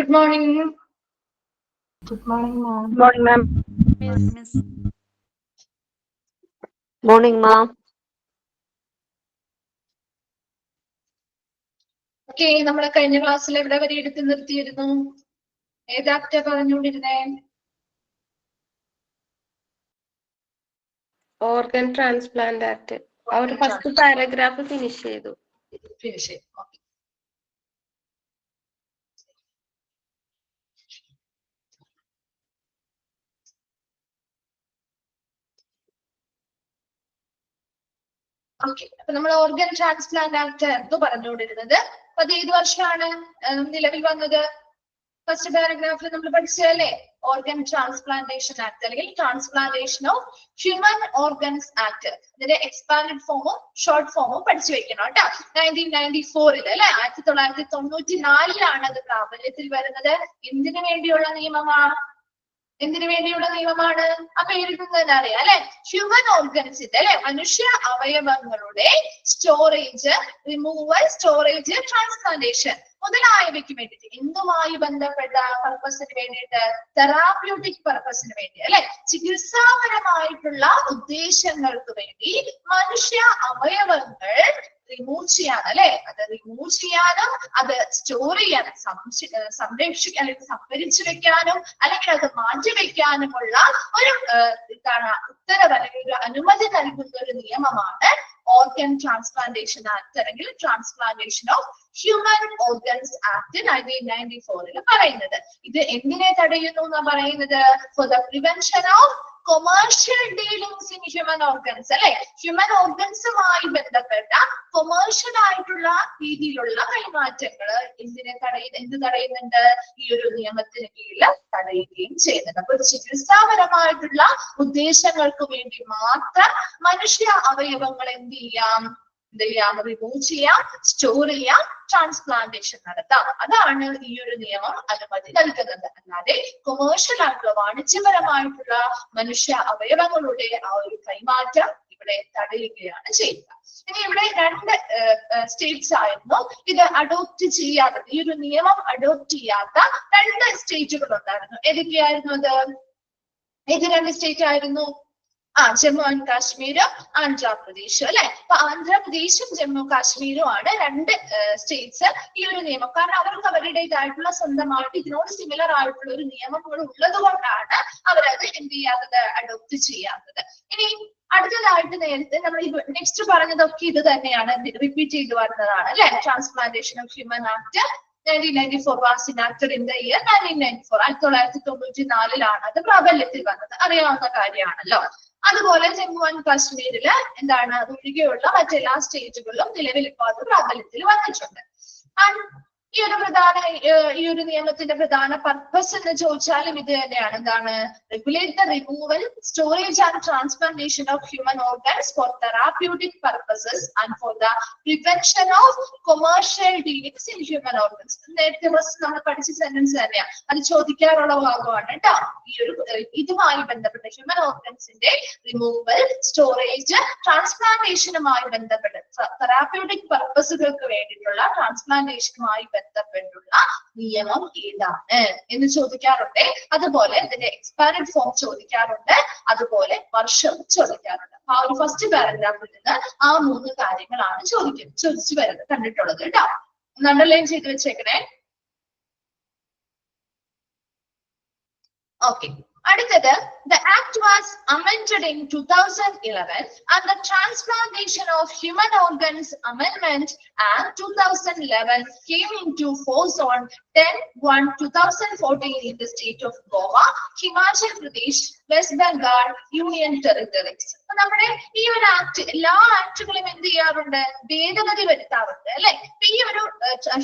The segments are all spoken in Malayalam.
Good morning. Good morning, ma'am. Good morning, ma'am. Miss. Morning, ma'am. Okay, നമ്മളെ കഴിഞ്ഞ ക്ലാസ്സിൽ എവിടെ വരെ എടുത്ത് നിർത്തിയിരുന്നു? ഏതാപ്റ്റാ പറഞ്ഞുകൊണ്ടിരുന്നേ? Organ transplant act. അവർ ഫസ്റ്റ് പാരഗ്രാഫ് ഫിനിഷ് ചെയ്തു. ഫിനിഷ് ചെയ്തു. ഓക്കെ. ഓക്കെ, അപ്പൊ നമ്മൾ ഓർഗൻ ട്രാൻസ്പ്ലാന്റ് ആക്ട് എന്ന് പറഞ്ഞുകൊണ്ടിരുന്നത്. അപ്പൊ അത് ഏത് വർഷമാണ് നിലവിൽ വന്നത്? ഫസ്റ്റ് പാരഗ്രാഫിൽ നമ്മൾ പഠിച്ചതല്ലേ, ഓർഗൻ ട്രാൻസ്പ്ലാന്റേഷൻ ആക്ട് അല്ലെങ്കിൽ transplantation of human organs act. ഇതിന്റെ എക്സ്പാൻഡഡ് ഫോമും ഷോർട്ട് ഫോമും പഠിച്ചു വെക്കണം കേട്ടോ. 1994 അല്ലെ, 1994 അത് പ്രാബല്യത്തിൽ വരുന്നത്. എന്തിനു വേണ്ടിയുള്ള നിയമമാണ്? എന്തിനു വേണ്ടിയുള്ള നിയമമാണ്? അപ്പൊ എഴുതുന്നതിന് അറിയാം അല്ലെ, ഹ്യൂമൻ ഓർഗൻസിന്റെ അല്ലെ, മനുഷ്യ അവയവങ്ങളുടെ സ്റ്റോറേജ്, റിമൂവൽ, സ്റ്റോറേജ്, ട്രാൻസ്പ്ലാന്റേഷൻ മുതലായവയ്ക്ക് വേണ്ടിയിട്ട്, എന്തുമായി ബന്ധപ്പെട്ട പർപ്പസിന് വേണ്ടിയിട്ട്? തെറാപ്യൂട്ടിക് പർപ്പസിന് വേണ്ടി അല്ലെ, ചികിത്സാപരമായിട്ടുള്ള ഉദ്ദേശങ്ങൾക്ക് വേണ്ടി മനുഷ്യ അവയവങ്ങൾ റിമൂവ് ചെയ്യാൻ അല്ലെ, അത് റിമൂവ് ചെയ്യാനും അത് സ്റ്റോർ ചെയ്യാനും സംരക്ഷിക്കാൻ അല്ലെങ്കിൽ സംഭരിച്ചു വെക്കാനും അല്ലെങ്കിൽ അത് മാറ്റിവെക്കാനുമുള്ള ഒരു ഉത്തരവ് അല്ലെങ്കിൽ ഒരു അനുമതി നൽകുന്ന ഒരു നിയമമാണ് ഓർഗൻ ട്രാൻസ്പ്ലാന്റേഷൻ ആക്ട് അല്ലെങ്കിൽ transplantation of human organs act 1994 പറയുന്നത്. ഇത് എന്തിനെ തടയുന്നു എന്നാ പറയുന്നത്? Four the prevention of commercial dealings in human organs അല്ലെ, ഹ്യൂമൻ ഓർഗൻസുമായി ബന്ധപ്പെട്ട കൊമേഴ്ഷ്യൽ ആയിട്ടുള്ള രീതിയിലുള്ള കൈമാറ്റങ്ങൾ എന്ത് തടയുന്നുണ്ട്? ഈ ഒരു നിയമത്തിന് കീഴിൽ തടയുകയും ചെയ്യുന്നുണ്ട്. അപ്പൊ ചികിത്സാപരമായിട്ടുള്ള ഉദ്ദേശങ്ങൾക്ക് വേണ്ടി മാത്രം മനുഷ്യ അവയവങ്ങൾ എന്ത് ചെയ്യാം? റിമൂവ് ചെയ്യാം, സ്റ്റോർ ചെയ്യാം, ട്രാൻസ്പ്ലാന്റേഷൻ നടത്താം. അതാണ് ഈ ഒരു നിയമം അനുമതി നൽകുന്നത്. അല്ലാതെ കൊമേഴ്ഷ്യൽ ആയിട്ടുള്ള വാണിജ്യപരമായിട്ടുള്ള മനുഷ്യ അവയവങ്ങളുടെ ആ ഒരു കൈമാറ്റം ഇവിടെ തടയുകയാണ് ചെയ്യുക. ഇനി ഇവിടെ 2 സ്റ്റേറ്റ്സ് ആയിരുന്നു ഇത് അഡോപ്റ്റ് ചെയ്യാത്തത്. ഈ ഒരു നിയമം അഡോപ്റ്റ് ചെയ്യാത്ത 2 സ്റ്റേറ്റുകൾ ഉണ്ടായിരുന്നു. ഏതൊക്കെയായിരുന്നു അത്? ഏത് 2 സ്റ്റേറ്റ് ആയിരുന്നു? ജമ്മു ആൻഡ് കാശ്മീരും ആന്ധ്രാപ്രദേശും അല്ലെ. അപ്പൊ ആന്ധ്രാപ്രദേശും ജമ്മു കാശ്മീരും ആണ് 2 സ്റ്റേറ്റ്സ് ഈ ഒരു നിയമം. കാരണം അവർക്ക് അവരുടേതായിട്ടുള്ള സ്വന്തമായിട്ട് ഇതിനോട് സിമിലർ ആയിട്ടുള്ള ഒരു നിയമങ്ങൾ ഉള്ളത് കൊണ്ടാണ് അവരത് എന്ത് ചെയ്യാത്തത്? അഡോപ്റ്റ് ചെയ്യാത്തത്. ഇനി അടുത്തതായിട്ട് നേരത്തെ നമ്മൾ നെക്സ്റ്റ് പറഞ്ഞതൊക്കെ ഇത് തന്നെയാണ്, റിപ്പീറ്റ് ചെയ്ത് വരുന്നതാണ് അല്ലെ. Transplantation of human act 1994 was enacted in the year 1994. 1994 അത് പ്രാബല്യത്തിൽ വന്നത്. അറിയാവുന്ന കാര്യമാണല്ലോ. അതുപോലെ ജമ്മു ആൻഡ് കാശ്മീരില് എന്താണ്, ഒഴികെയുള്ള മറ്റെല്ലാ സ്റ്റേറ്റുകളിലും നിലവിൽ ഇപ്പോൾ അത് പ്രാബല്യത്തിൽ വന്നിട്ടുണ്ട്. ഈ ഒരു നിയമത്തിന്റെ പ്രധാന പർപ്പസ് എന്ന് ചോദിച്ചാലും ഇത് തന്നെയാണ്. എന്താണ്? Regulate the removal, storage and transplantation of human organs for therapeutic purposes and for the prevention of commercial dealings in human organs. നേരത്തെ നമ്മൾ പഠിച്ച സെന്റൻസ് തന്നെയാണ്, അത് ചോദിക്കാറുള്ള ഭാഗമാണ് കേട്ടോ. ഈ ഒരു ഇതുമായി ബന്ധപ്പെട്ട ഹ്യൂമൻ ഓർഗൻസിന്റെ റിമൂവൽ, സ്റ്റോറേജ്, ട്രാൻസ്പ്ലാന്റേഷനുമായി ബന്ധപ്പെട്ട തെറാപ്യൂട്ടിക് പർപ്പസുകൾക്ക് വേണ്ടിയിട്ടുള്ള ട്രാൻസ്പ്ലാന്റേഷനുമായി ബന്ധപ്പെട്ടുള്ള നിയമം ഏതാണ് എന്ന് ചോദിക്കാറുണ്ട്. അതുപോലെ ഇതിന്റെ എക്സ്പാൻഡഡ് ഫോം ചോദിക്കാറുണ്ട്, അതുപോലെ വർഷവും ചോദിക്കാറുണ്ട്. ആ ഒരു ഫസ്റ്റ് പാരഗ്രാഫിൽ നിന്ന് ആ 3 കാര്യങ്ങളാണ് ചോദിച്ചു വരുന്നത് കണ്ടിട്ടുള്ളത് കേട്ടോ. അണ്ടർലൈൻ ചെയ്ത് വെച്ചേക്കണേ. ഓക്കെ, അടുത്തത് the act was amended in 2011 and the Transplantation of Human Organs Amendment Act 2011 came into force on 10/1/2014 in the state of Goa, Himachal Pradesh, West Bengal, Union Territories. നമ്മുടെ ഈ ഒരു ആക്ട് എല്ലാ ആക്ടുകളും എന്ത് ചെയ്യാറുണ്ട്? ഭേദഗതി വരുത്താറുണ്ട് അല്ലെ. ഈ ഒരു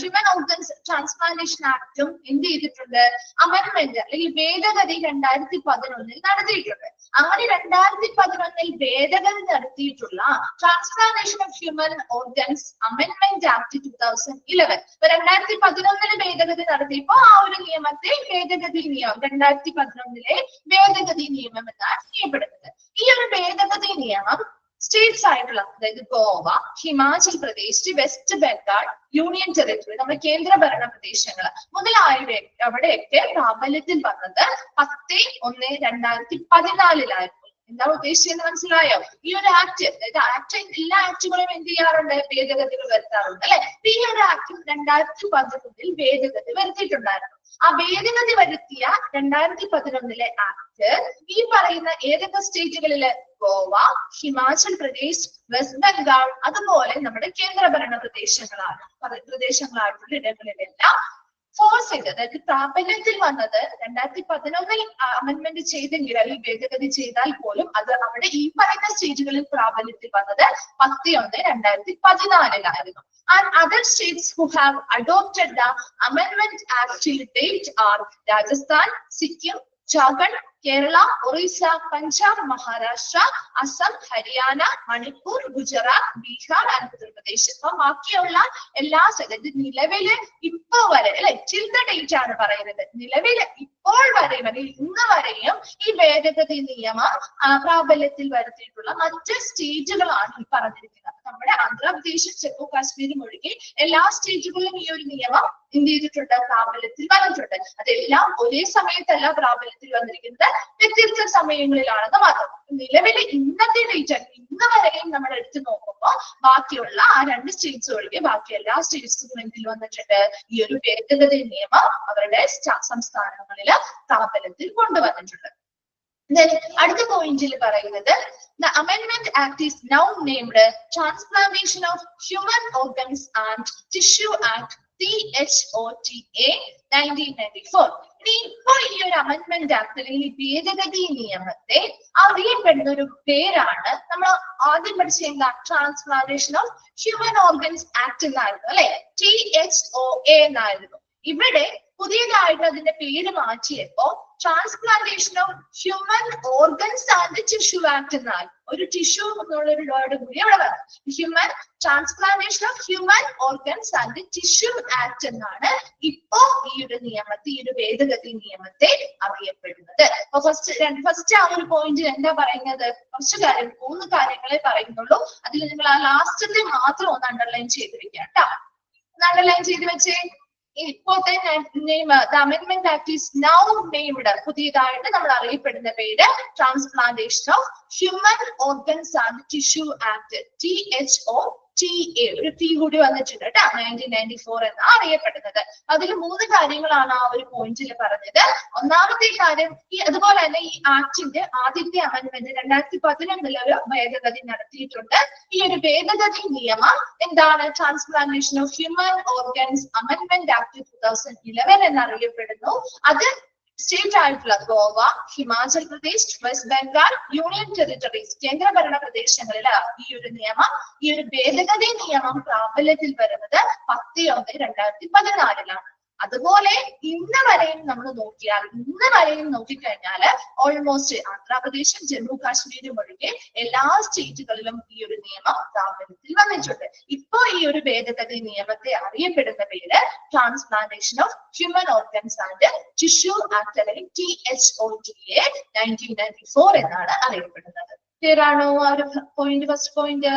ഹ്യൂമൻ ഓർഗൻസ് ട്രാൻസ്പ്ലാന്റേഷൻ ആക്ടും എന്ത് ചെയ്തിട്ടുണ്ട്? അമെന്റ്മെന്റ് അല്ലെങ്കിൽ ഭേദഗതി 2011 നടത്തിയിട്ടുണ്ട്. അങ്ങനെ 2011 ഭേദഗതി നടത്തിയിട്ടുള്ള transplantation of human organs amendment act 2011. 2011 ഭേദഗതി നടത്തിയപ്പോ ആ ഒരു നിയമത്തെ ഭേദഗതി നിയമം 2011 ഭേദഗതി നിയമം എന്നാണ് അറിയപ്പെടുന്നത്. ഈ ഒരു ഭേദഗതി നിയമം സ്റ്റേറ്റ്സ് ആയിട്ടുള്ള അതായത് Goa, Himachal Pradesh, west Bengal, union territory, നമ്മുടെ കേന്ദ്രഭരണ പ്രദേശങ്ങൾ മുതലായവ അവിടെയൊക്കെ പ്രാബല്യത്തിൽ വന്നത് 10/1/2014 എന്താണ് ഉദ്ദേശിച്ചത് മനസ്സിലായോ? ഈ ഒരു ആക്ട്, അതായത് ആക്ട് എല്ലാ ആക്ടുകളും എന്ത് ചെയ്യാറുണ്ട്? ഭേദഗതികൾ വരുത്താറുണ്ട് അല്ലെ? ഈ ഒരു ആക്ട് 2011 ഭേദഗതി വരുത്തിയിട്ടുണ്ടായിരുന്നു. ആ ഭേദഗതി വരുത്തിയ 2011 ആക്ട് ഈ പറയുന്ന ഏതൊക്കെ സ്റ്റേറ്റുകളില്? ഗോവ, ഹിമാചൽ പ്രദേശ്, വെസ്റ്റ് ബംഗാൾ, അതുപോലെ നമ്മുടെ കേന്ദ്രഭരണ പ്രദേശങ്ങളായിട്ടുള്ള ഇടങ്ങളിലെല്ലാം ഫോഴ്സ് ചെയ്ത്, അതായത് പ്രാബല്യത്തിൽ വന്നത് 2011 അമെന്റ്മെന്റ് ചെയ്തെങ്കിൽ അല്ലെങ്കിൽ ഭേദഗതി ചെയ്താൽ പോലും അത് അവിടെ ഈ പറയുന്ന സ്റ്റേറ്റുകളിൽ പ്രാബല്യത്തിൽ വന്നത് 10/1/2014 And other states who have adopted the amendment act till date are Rajasthan, Sikkim, Jharkhand, Kerala, Orissa, Punjab, Maharashtra, Assam, Haryana, Manipur, Gujarat, Bihar and Uttar Pradesh. So ബാക്കിയുള്ള എല്ലാ നിലവില് ഇപ്പോ വരെ അല്ലെ till the date ആണ് പറയുന്നത്. നിലവില് ഇപ്പോൾ വരെയും അല്ലെങ്കിൽ ഇന്ന് വരെയും ഈ ഭേദഗതി നിയമം പ്രാബല്യത്തിൽ വരുത്തിയിട്ടുള്ള മറ്റ് സ്റ്റേറ്റുകളാണ് ഈ പറഞ്ഞിരിക്കുന്നത്. നമ്മുടെ ആന്ധ്രാപ്രദേശും ജമ്മു കാശ്മീരും ഒഴികെ എല്ലാ സ്റ്റേറ്റുകളിലും ഈ ഒരു നിയമം എന്ത് ചെയ്തിട്ടുണ്ട്? പ്രാബല്യത്തിൽ വന്നിട്ടുണ്ട്. അതെല്ലാം ഒരേ സമയത്തല്ല പ്രാബല്യത്തിൽ വന്നിരിക്കുന്നത്, വ്യത്യസ്ത സമയങ്ങളിലാണെന്ന് മാത്രം. നിലവില് ഇന്നത്തെ ഡേറ്റ് ഇന്ന് വരെയും നമ്മൾ എടുത്തു നോക്കുമ്പോൾ ബാക്കിയുള്ള ആ 2 സ്റ്റേറ്റ്സ് ഒഴികെ ബാക്കി എല്ലാ സ്റ്റേറ്റ്സും എന്തിൽ വന്നിട്ടുണ്ട്? ഈ ഒരു ഭേദഗതി നിയമം അവരുടെ സംസ്ഥാനങ്ങളില് പ്രാബല്യത്തിൽ കൊണ്ടുവന്നിട്ടുണ്ട്. അടുത്ത പോയിന്റിൽ പറയുന്നത് the amendment act is now named Transplantation of Human Organs and Tissue Act THOTA 1994. ഇനി ഇപ്പോൾ ഈ ഒരു അമെന്റ്മെന്റ് ആക്ട് അല്ലെങ്കിൽ ഈ ഭേദഗതി നിയമത്തെ അറിയപ്പെടുന്ന ഒരു പേരാണ് നമ്മൾ ആദ്യം പഠിച്ച transplantation of human organs act എന്നായിരുന്നു അല്ലെ? THOA എന്നായിരുന്നു. ഇവിടെ പുതിയതായിട്ട് അതിന്റെ പേര് മാറ്റിയപ്പോ transplantation of human organs and tissue act എന്നാൽ ഒരു ടിഷ്യൂ എന്നുള്ളൊരു വേർഡ് കൂടി അവിടെ വന്നു. Human transplantation of human organs and tissue act എന്നാണ് ഇപ്പോ ഈ ഒരു നിയമത്തെ, ഈ ഒരു ഭേദഗതി നിയമത്തെ അറിയപ്പെടുന്നത്. അപ്പൊ ഫസ്റ്റ് ആ ഒരു പോയിന്റിൽ എന്താ പറയുന്നത്? കുറച്ച് 3 കാര്യങ്ങളെ പറയുന്നുള്ളൂ. അതിൽ നിങ്ങൾ ആ ലാസ്റ്റത്തെ മാത്രം ഒന്ന് അണ്ടർലൈൻ ചെയ്തിരിക്കുക കേട്ടോ. ഒന്ന് അണ്ടർലൈൻ ചെയ്ത് വെച്ചേ. ഇപ്പോഴത്തെ amendment act is now named, പുതിയതായിട്ട് നമ്മൾ അറിയപ്പെടുന്ന പേര് transplantation of human organs and tissue act THOTA. ഒരു ടി കൂടി വന്നിട്ടുണ്ട് കേട്ടോ. 1994 എന്ന് അറിയപ്പെടുന്നത്. അതിൽ 3 കാര്യങ്ങളാണ് ആ ഒരു പോയിന്റിൽ പറഞ്ഞത്. ഒന്നാമത്തെ കാര്യം അതുപോലെ തന്നെ ഈ ആക്ടിന്റെ ആദ്യത്തെ അമെന്റ്മെന്റ് 2011 ഒരു ഭേദഗതി നടത്തിയിട്ടുണ്ട്. ഈ ഒരു ഭേദഗതി നിയമം എന്താണ്? Transplantation of human organs amendment act 2011 എന്നറിയപ്പെടുന്നു. അത് സ്റ്റേറ്റ് ആയിട്ടുള്ള Goa, Himachal Pradesh, west Bengal, union territories, കേന്ദ്രഭരണ പ്രദേശങ്ങളില് ഈ ഒരു നിയമം, ഈ ഒരു ഭേദഗതി നിയമം പ്രാബല്യത്തിൽ വരുന്നത് 10/1/2014 അതുപോലെ ഇന്ന് വരെയും നമ്മൾ നോക്കിക്കഴിഞ്ഞാൽ ഓൾമോസ്റ്റ് ആന്ധ്രാപ്രദേശും ജമ്മു കാശ്മീരും ഒഴികെ എല്ലാ സ്റ്റേറ്റുകളിലും ഈ ഒരു നിയമം പ്രാബല്യത്തിൽ വന്നിട്ടുണ്ട്. ഇപ്പോ ഈ ഒരു ഭേദഗതി നിയമത്തെ അറിയപ്പെടുന്ന പേര് transplantation of human organs and tissue act അല്ലെങ്കിൽ THOTA 1994 എന്നാണ് അറിയപ്പെടുന്നത്. ക്ലിയർ ആണോ ആ ഒരു പോയിന്റ്? First point.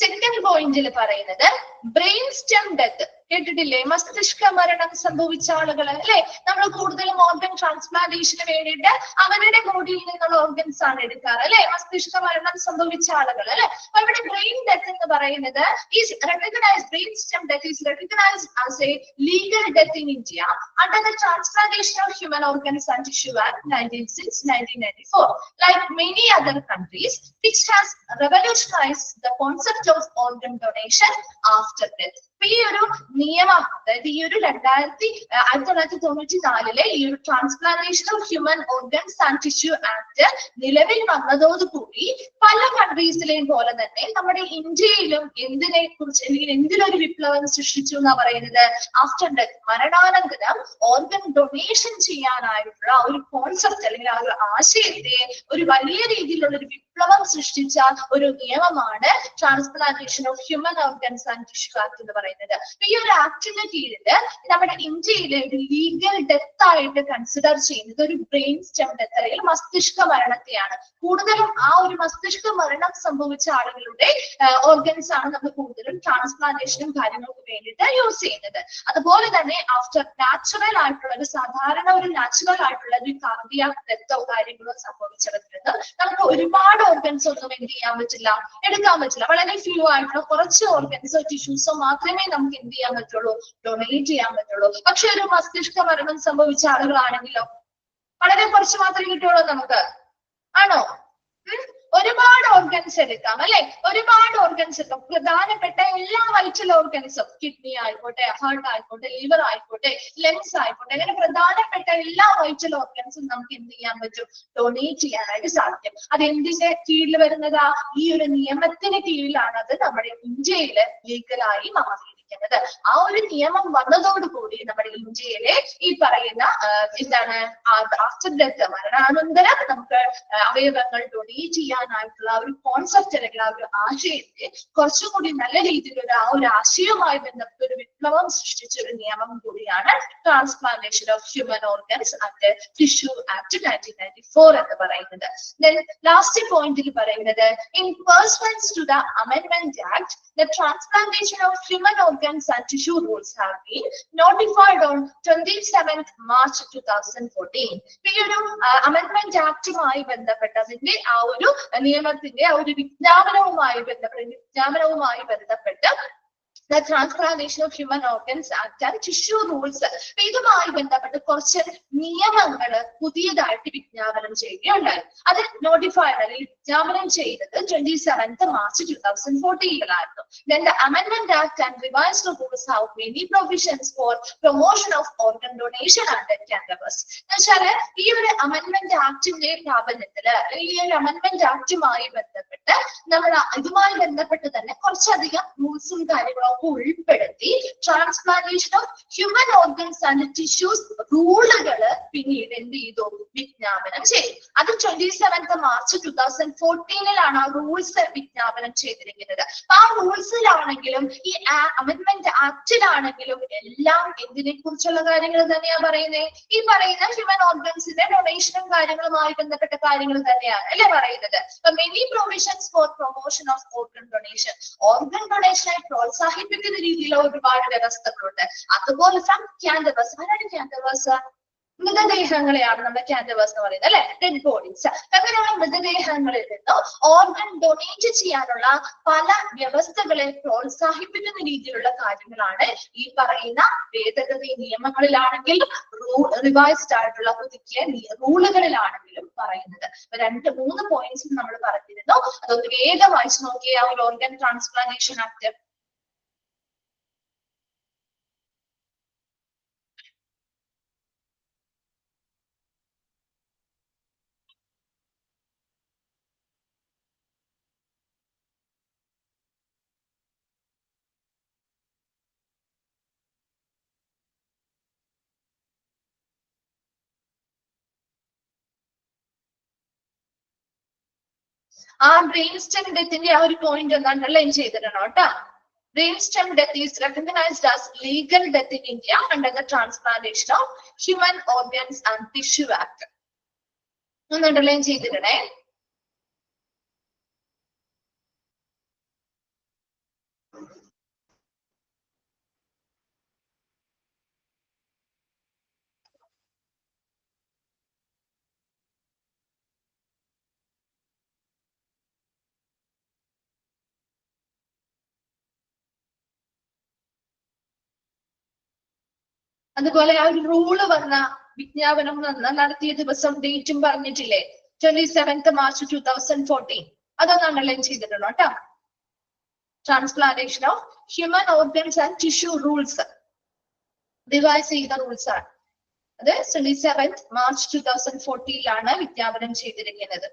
സെക്കൻഡ് പോയിന്റിൽ പറയുന്നത് ബ്രെയിൻ സ്റ്റെം ഡെത്ത് കേട്ടിട്ടില്ലേ? മസ്തിഷ്ക മരണം സംഭവിച്ച ആളുകൾ അല്ലെ? നമ്മൾ കൂടുതലും ഓർഗൻ ട്രാൻസ്പ്ലാന്റേഷന് വേണ്ടിയിട്ട് അവരുടെ ബോഡിയിൽ നിന്നുള്ള ഓർഗൻസ് ആണ് എടുക്കാറ് അല്ലെ? മസ്തിഷ്ക മരണം സംഭവിച്ച ആളുകൾ അല്ലെ? അപ്പൊ ഇവിടെ ബ്രെയിൻ ഡെത്ത് എന്ന് പറയുന്നത് brain stem death is recognised as A legal death in India under the transplantation of human organs and tissue act 1994. Like many other countries, which has revolutionized the concept of organ donation after death. ഈ ഒരു നിയമം, അതായത് ഈ ഒരു 1994 ഈ ഒരു transplantation of human organs and tissue act നിലവിൽ വന്നതോടുകൂടി പല കൺട്രീസിലെയും പോലെ തന്നെ നമ്മുടെ ഇന്ത്യയിലും എന്തിനെ കുറിച്ച് അല്ലെങ്കിൽ എന്തിനൊരു വിപ്ലവം സൃഷ്ടിച്ചു എന്നാ പറയുന്നത്? ആഫ്റ്റർ ഡെത്ത്, മരണാനന്തരം ഓർഗൻ ഡൊണേഷൻ ചെയ്യാനായിട്ടുള്ള ഒരു കോൺസെപ്റ്റ് അല്ലെങ്കിൽ ആ ഒരു ആശയത്തെ ഒരു വലിയ രീതിയിലുള്ള ഒരു വിപ്ലവം സൃഷ്ടിച്ച ഒരു നിയമമാണ് transplantation of human organs and tissue act എന്ന് പറയുന്നത്. ഈ ഒരു ആക്ടിന്റെ കീഴിൽ നമ്മുടെ ഇന്ത്യയിലെ ഒരു ലീഗൽ ഡെത്ത് ആയിട്ട് കൺസിഡർ ചെയ്യുന്നത് ഒരു ബ്രെയിൻ സ്റ്റെം ഡെത്ത് അല്ലെങ്കിൽ മസ്തിഷ്ക മരണത്തെയാണ്. കൂടുതലും ആ ഒരു മസ്തിഷ്ക മരണം സംഭവിച്ച ആളുകളുടെ ഓർഗൻസ് ആണ് നമ്മൾ കൂടുതലും ട്രാൻസ്പ്ലാന്റേഷനും കാര്യങ്ങൾക്ക് വേണ്ടിയിട്ട് യൂസ് ചെയ്യുന്നത്. അതുപോലെ തന്നെ ആഫ്റ്റർ നാച്ചുറൽ ആയിട്ടുള്ള ഒരു സാധാരണ ഒരു നാച്ചുറൽ ആയിട്ടുള്ള ഒരു കാർഡിയാക് ഡെത്തോ കാര്യങ്ങളോ സംഭവിച്ചവർക്ക് നമുക്ക് ഒരുപാട് ഓർഗൻസ് ഒന്നും എന്ത് ചെയ്യാൻ പറ്റില്ല, എടുക്കാൻ പറ്റില്ല. വളരെ ഫ്യൂ ആയിട്ടുള്ള കുറച്ച് ഓർഗൻസോ ടിഷ്യൂസോ മാത്രമേ നമുക്ക് എന്ത് ചെയ്യാൻ പറ്റുള്ളൂ, ഡൊണേറ്റ് ചെയ്യാൻ പറ്റുള്ളൂ. പക്ഷെ ഒരു മസ്തിഷ്ക മരണം സംഭവിച്ച ആളുകളാണെങ്കിലോ വളരെ കുറച്ച് മാത്രമേ കിട്ടുള്ളൂ നമുക്ക്. ആണോ? ഒരുപാട് ഓർഗൻസ് എടുക്കാം അല്ലെ, ഒരുപാട് ഓർഗൻസ് എടുക്കാം. പ്രധാനപ്പെട്ട എല്ലാ വൈറ്റൽ ഓർഗൻസും, കിഡ്നി ആയിക്കോട്ടെ, ഹാർട്ട് ആയിക്കോട്ടെ, ലിവർ ആയിക്കോട്ടെ, ലങ്സ് ആയിക്കോട്ടെ, അങ്ങനെ പ്രധാനപ്പെട്ട എല്ലാ വൈറ്റൽ ഓർഗൻസും നമുക്ക് എന്ത് ചെയ്യാൻ പറ്റും, ഡൊണേറ്റ് ചെയ്യാനായിട്ട് സാധിക്കും. അത് എന്തിന്റെ കീഴിൽ വരുന്നതാ, ഈ ഒരു നിയമത്തിന് കീഴിലാണ് അത് നമ്മുടെ ഇന്ത്യയില് ലീഗലായി മാറിയിരിക്കുന്നത്. ആ ഒരു നിയമം വന്നതോടുകൂടി നമ്മുടെ ഇന്ത്യയിലെ ഈ പറയുന്ന എന്താണ് ആഫ്റ്റർ ഡെത്ത്, മരണാനന്തരം നമുക്ക് അവയവങ്ങൾ ഡൊണേറ്റ് ചെയ്യാനായിട്ടുള്ള ഒരു കോൺസെപ്റ്റ് അല്ലെങ്കിൽ ആ ഒരു ആശയത്തെ കുറച്ചും കൂടി നല്ല രീതിയിൽ ആ ഒരു ആശയവുമായി ബന്ധപ്പെട്ട ഒരു വിപ്ലവം സൃഷ്ടിച്ച ഒരു നിയമം കൂടിയാണ് transplantation of human organs and tissue act 1994 എന്ന് പറയുന്നത്. Then ലാസ്റ്റ് പോയിന്റിൽ പറയുന്നത് in persons to the amendment act the transplantation of human organs and tissue rules have been notified on 27th March 2014. ഈ ഒരു അമെൻഡ്മെന്റ് ആക്ടുമായി ബന്ധപ്പെട്ടതിന്റെ ആ ഒരു നിയമത്തിന്റെ ആ ഒരു വിജ്ഞാപനവുമായി ബന്ധപ്പെട്ട് the Transplantation of Human Organs Act and Tissue Rules ഇതുമായി ബന്ധപ്പെട്ട് കുറച്ച് നിയമങ്ങൾ പുതിയതായിട്ട് വിജ്ഞാപനം ചെയ്യുകയുണ്ടായി. അത് നോട്ടിഫൈഡ് അല്ലെങ്കിൽ വിജ്ഞാപനം ചെയ്തത് 27th March 2014 Then the Amendment Act and revised rules have many provisions for promotion of organ donation under cannabis. എന്നുവെച്ചാല് ഈ ഒരു അമെൻഡ്മെന്റ് ആക്ടിന്റെ പ്രാബല്യത്തില് ഈ ഒരു അമെൻഡ്മെന്റ് ആക്ടുമായി ബന്ധപ്പെട്ട് നമ്മൾ ഇതുമായി ബന്ധപ്പെട്ട് തന്നെ കുറച്ചധികം റൂൾസും കാര്യങ്ങളും ഉൾപ്പെടുത്തി transplantation of human organs and tissues റൂളുകള് പിന്നീട് എന്ത് ചെയ്തു, വിജ്ഞാപനം ചെയ്തു. അത് 27th March 2014 ആ റൂൾസ് വിജ്ഞാപനം ചെയ്തിരിക്കുന്നത്. ആ റൂൾസിലാണെങ്കിലും ഈ അമെൻഡ്മെന്റ് ആക്ടിലാണെങ്കിലും എല്ലാം എന്തിനെ കുറിച്ചുള്ള കാര്യങ്ങൾ തന്നെയാ പറയുന്നത്, ഈ പറയുന്ന ഹ്യൂമൻ ഓർഗൻസിന്റെ ഡൊണേഷനും കാര്യങ്ങളുമായി ബന്ധപ്പെട്ട കാര്യങ്ങൾ തന്നെയാണ് അല്ലെ പറയുന്നത്. Many provisions for promotion of organ donation, organ ഡൊണേഷനെ പ്രോത്സാഹിപ്പിക്കുന്ന രീതിയിലുള്ള ഒരുപാട് വ്യവസ്ഥകളുണ്ട്. അതുപോലെ ഫ്രം ക്യാൻഡബസ്, ആരാണ് ക്യാൻഡബസ്? മൃതദേഹങ്ങളെയാണ് നമ്മുടെ ക്യാൻഡബസ് എന്ന് പറയുന്നത് അല്ലെ, ഡെഡ് ബോഡീസ്. അങ്ങനെയുള്ള മൃതദേഹങ്ങളിൽ നിന്ന് ഓർഗൻ ഡൊണേറ്റ് ചെയ്യാനുള്ള പല വ്യവസ്ഥകളെ പ്രോത്സാഹിപ്പിക്കുന്ന രീതിയിലുള്ള കാര്യങ്ങളാണ് ഈ പറയുന്ന ഭേദഗതി നിയമങ്ങളിലാണെങ്കിലും റിവൈസ്ഡ് ആയിട്ടുള്ള പുതുക്കിയ റൂളുകളിലാണെങ്കിലും പറയുന്നത്. 2-3 പോയിന്റ്സ് നമ്മൾ പറഞ്ഞിരുന്നു. അതൊന്ന് വേഗം വായിച്ചു നോക്കിയ ആ ഒരു ഓർഗൻ ട്രാൻസ്പ്ലാന്റേഷൻ ആക്ട്. ആ ബ്രെയിൻ സ്റ്റെം ഡെത്തിന്റെ ആ ഒരു പോയിന്റ് ഒന്ന് അണ്ടർലൈൻ ചെയ്തിടണം കേട്ടോ. Brain stem death is recognized as legal death in India under the Transplantation of Human Organs and Tissue Act. ഒന്ന് അണ്ടർലൈൻ ചെയ്തിടണേ. അതുപോലെ ആ ഒരു റൂള് വന്ന വിജ്ഞാപനം നടത്തിയ ദിവസം ഡേറ്റും പറഞ്ഞിട്ടില്ലേ, 27th March 2014. അതൊന്ന് അണ്ടർലൈൻ ചെയ്തിട്ടുണ്ടോ കേട്ടോ. Transplantation of human organs and tissue rules revise ചെയ്ത റൂൾസ് ആണ്. അത് 27th March 2014 വിജ്ഞാപനം ചെയ്തിരിക്കുന്നത്.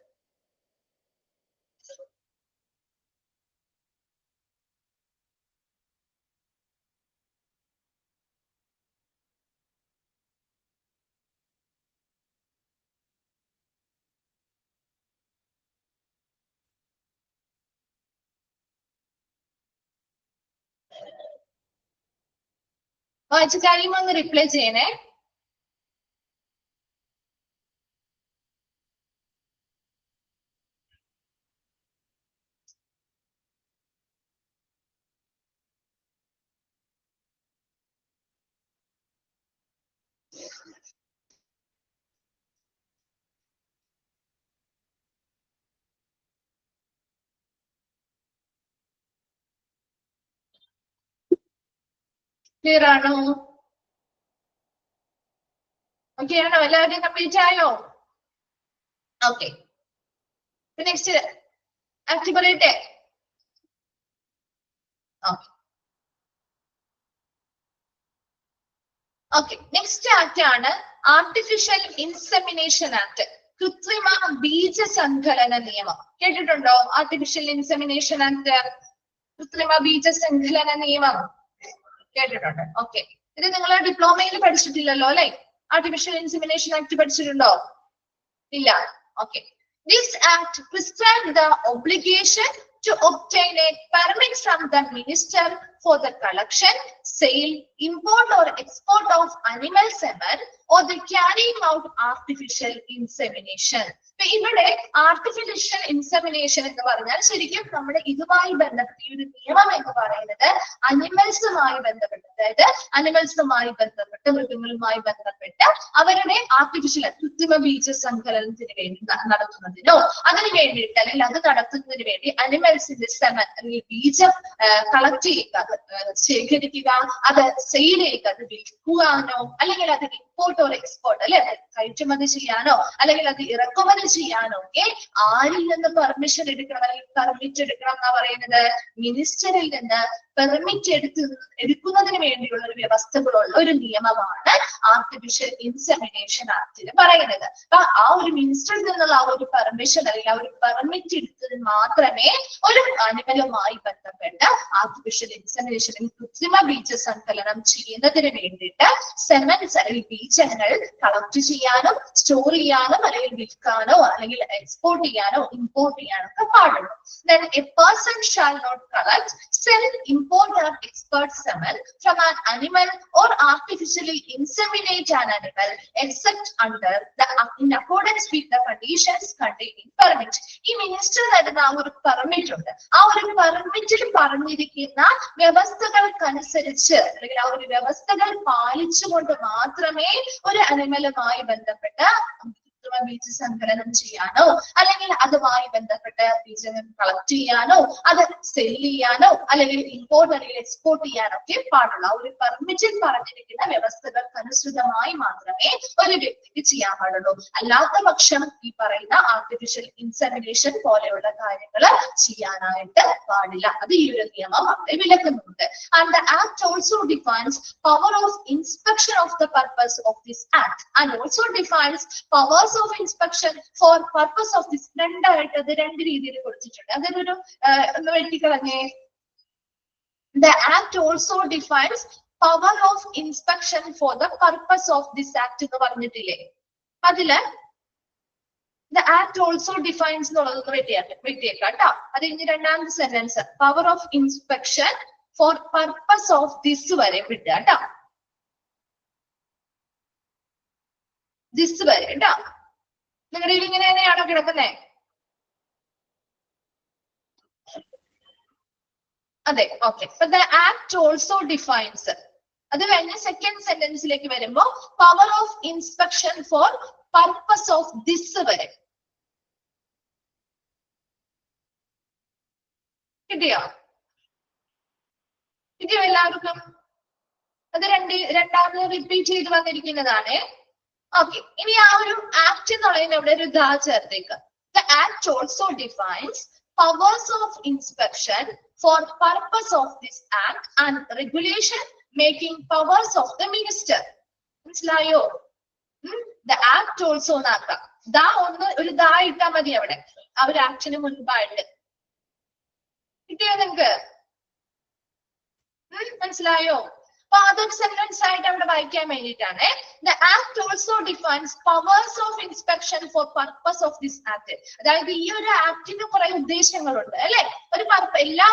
വായിച്ച് കഴിയുമ്പോൾ ഒന്ന് റിപ്ലൈ ചെയ്യണേ. ക്ലിയർ ആണോ? ഓക്കെ ആണോ? എല്ലാവരുടെയും കംപ്ലീറ്റ് ആയോ? ഓക്കെ. നെക്സ്റ്റ് ആക്ട് പറയട്ടെ. ഓക്കെ. ഓക്കെ, നെക്സ്റ്റ് ആക്ട് ആണ് ആർട്ടിഫിഷ്യൽ ഇൻസെമിനേഷൻ ആക്ട്. കൃത്രിമ ബീജസങ്കലന നിയമം കേട്ടിട്ടുണ്ടോ? ആർട്ടിഫിഷ്യൽ ഇൻസെമിനേഷൻ ആക്ട്, കൃത്രിമ ബീജസങ്കലന നിയമം കേട്ടിട്ടുണ്ട്. ഓക്കെ, ഇത് നിങ്ങൾ ഡിപ്ലോമയിൽ പഠിച്ചിട്ടില്ലല്ലോ അല്ലെ? ആർട്ടിഫിഷ്യൽ ഇൻസെമിനേഷൻ ആക്ട് പഠിച്ചിട്ടുണ്ടോ? ഇല്ല. Okay. This act prescribed the obligation to obtain a permit from the minister for the collection, sale, import or export of animal semen or the carrying out artificial insemination. ഇവിടെ ആർട്ടിഫിഷ്യൽ ഇൻസെമിനേഷൻ എന്ന് പറഞ്ഞാൽ ശരിക്കും നമ്മുടെ ഇതുമായി ബന്ധപ്പെട്ട ഈ ഒരു നിയമം എന്ന് പറയുന്നത് അനിമൽസുമായി ബന്ധപ്പെട്ട്, അതായത് അനിമൽസുമായി ബന്ധപ്പെട്ട്, മൃഗങ്ങളുമായി ബന്ധപ്പെട്ട് അവരുടെ ആർട്ടിഫിഷ്യൽ കൃത്രിമ ബീജസങ്കലനത്തിന് വേണ്ടി നടത്തുന്നതിനോ അതിന് വേണ്ടിയിട്ട് അല്ലെങ്കിൽ അത് നടത്തുന്നതിന് വേണ്ടി അനിമൽസിന്റെ സെമൻ അല്ലെങ്കിൽ ബീജം കളക്ട് ചെയ്യുക, ശേഖരിക്കുക, അത് സെയിൽ ചെയ്യുക, അത് വിൽക്കുവാനോ അല്ലെങ്കിൽ അത് ഇമ്പോർട്ട് ഓർ എക്സ്പോർട്ട് അല്ലെ കയറ്റുമതി ചെയ്യാനോ അല്ലെങ്കിൽ അത് ഇറക്കുമതി ചെയ്യാനോ ഒക്കെ ആരിൽ നിന്ന് പെർമിഷൻ എടുക്കണം അല്ലെങ്കിൽ പെർമിറ്റ് എടുക്കണം എന്നാ പറയുന്നത്? മിനിസ്റ്ററിൽ നിന്ന് പെർമിറ്റ് എടുക്കുന്നതിന് വേണ്ടിയുള്ള ഒരു വ്യവസ്ഥകളുള്ള ഒരു നിയമമാണ് ആർട്ടിഫിഷ്യൽ ഇൻസെമിനേഷൻ ആക്ടിൽ പറയുന്നത്. അപ്പൊ ആ ഒരു മിനിസ്റ്ററിൽ നിന്നുള്ള ആ ഒരു പെർമിഷൻ അല്ലെങ്കിൽ ആ ഒരു പെർമിറ്റ് എടുത്തത് മാത്രമേ ഒരു അനിമലുമായി ബന്ധപ്പെട്ട് ആർട്ടിഫിഷ്യൽ ഇൻസെമിനേഷൻ കൃത്രിമ ബീജസങ്കലനം ചെയ്യുന്നതിന് വേണ്ടിയിട്ട് സെമൻസ് അല്ലെങ്കിൽ ബീജങ്ങൾ കളക്ട് ചെയ്യാനും സ്റ്റോർ ചെയ്യാനും അല്ലെങ്കിൽ വിൽക്കാനോ അല്ലെങ്കിൽ എക്സ്പോർട്ട് ചെയ്യാനോ ഇമ്പോർട്ട് ചെയ്യാനോ ഒക്കെ പാടുള്ളൂ. Then a person shall not collect, sell, import or export semen from an animal or artificially inseminate an animal except under the in accordance with the conditions contained in permit. ഈ മിനിസ്റ്റർ തരുന്ന ആ ഒരു പെർമിറ്റ് ഉണ്ട്. ആ ഒരു പെർമിറ്റിൽ പറഞ്ഞിരിക്കുന്ന വ്യവസ്ഥകൾക്കനുസരിച്ച് അല്ലെങ്കിൽ ആ ഒരു വ്യവസ്ഥകൾ പാലിച്ചുകൊണ്ട് മാത്രമേ ഒരു അനിമലുമായി ബന്ധപ്പെട്ട് ബീജസങ്കലനം ചെയ്യാനോ അല്ലെങ്കിൽ അതുമായി ബന്ധപ്പെട്ട് ബീജങ്ങൾ കളക്ട് ചെയ്യാനോ അത് സെൽ ചെയ്യാനോ അല്ലെങ്കിൽ ഇമ്പോർട്ട് അല്ലെങ്കിൽ എക്സ്പോർട്ട് ചെയ്യാനോ ഒക്കെ പാടുള്ളൂ. ആ ഒരു പെർമിറ്റിൽ പറഞ്ഞിരിക്കുന്ന വ്യവസ്ഥകൾക്കനുസൃതമായി മാത്രമേ ഒരു വ്യക്തിക്ക് ചെയ്യാൻ പാടുള്ളൂ. അല്ലാത്ത പക്ഷം ഈ പറയുന്ന ആർട്ടിഫിഷ്യൽ ഇൻസെമിനേഷൻ പോലെയുള്ള കാര്യങ്ങൾ ചെയ്യാനായിട്ട് പാടില്ല. അത് ഈ ഒരു നിയമം അവിടെ വിലക്കുന്നുണ്ട്. And the act also defines power of inspection of the purpose of this act and also defines powers of inspection for purpose of this. രണ്ടായിട്ട് അത് രണ്ട് രീതിയിൽ കൊടുത്തിട്ടുണ്ട്. അതൊരു ഒന്ന് വെട്ടിക്കളഞ്ഞേ. The act also defines power of inspection for the purpose of this act എന്ന് പറഞ്ഞിട്ടില്ലേ? അതില് the act also defines എന്നുള്ളത് വെട്ടിയേക്കാം കേട്ടോ. അത് ഇനി രണ്ടാമത്തെ sentence power of inspection for purpose of this വരെ വിട്ടുക കേട്ടോ. ദിസ് വരെ കേട്ടോ. നിങ്ങളുടെ ഇങ്ങനെ തന്നെയാണോ കിടക്കുന്നേ? അതെ, ഓക്കെ. അപ്പൊ ദ ആക്ട് ഓൾസോ ഡിഫൈൻസ്, അത് കഴിഞ്ഞ് സെക്കൻഡ് സെന്റൻസിലേക്ക് വരുമ്പോ power of inspection for purpose of this വരെ കിട്ടിയോ? കിട്ടിയോ എല്ലാവർക്കും? അത് രണ്ടാമത് റിപ്പീറ്റ് ചെയ്ത് വന്നിരിക്കുന്നതാണ്. ഓക്കെ, ഇനി ആ ഒരു ആക്ട് എന്നുള്ളതിന് ഇവിടെ ഒരു ദാ ചേർത്തേക്ക്. The act also defines powers of inspection for purpose of this act and regulation making powers of the minister. മനസ്സിലായോ? The act also എന്നാക്കാം. ദാ ഒന്ന് ഒരു ദാ ഇട്ടാ മതി അവിടെ ആ ഒരു ആക്ടിന് മുൻപായിട്ട്. കിട്ടിയോ നിങ്ങക്ക്? മനസ്സിലായോ? അപ്പൊ അതൊരു സെന്റൻസ് ആയിട്ട് അവിടെ വായിക്കാൻ വേണ്ടിയിട്ടാണ്. The act also defines powers of inspection for purpose of this act. അതായത് ഈ ഒരു ആക്ടിന് കുറെ ഉദ്ദേശങ്ങളുണ്ട് അല്ലെ. ഒരു എല്ലാ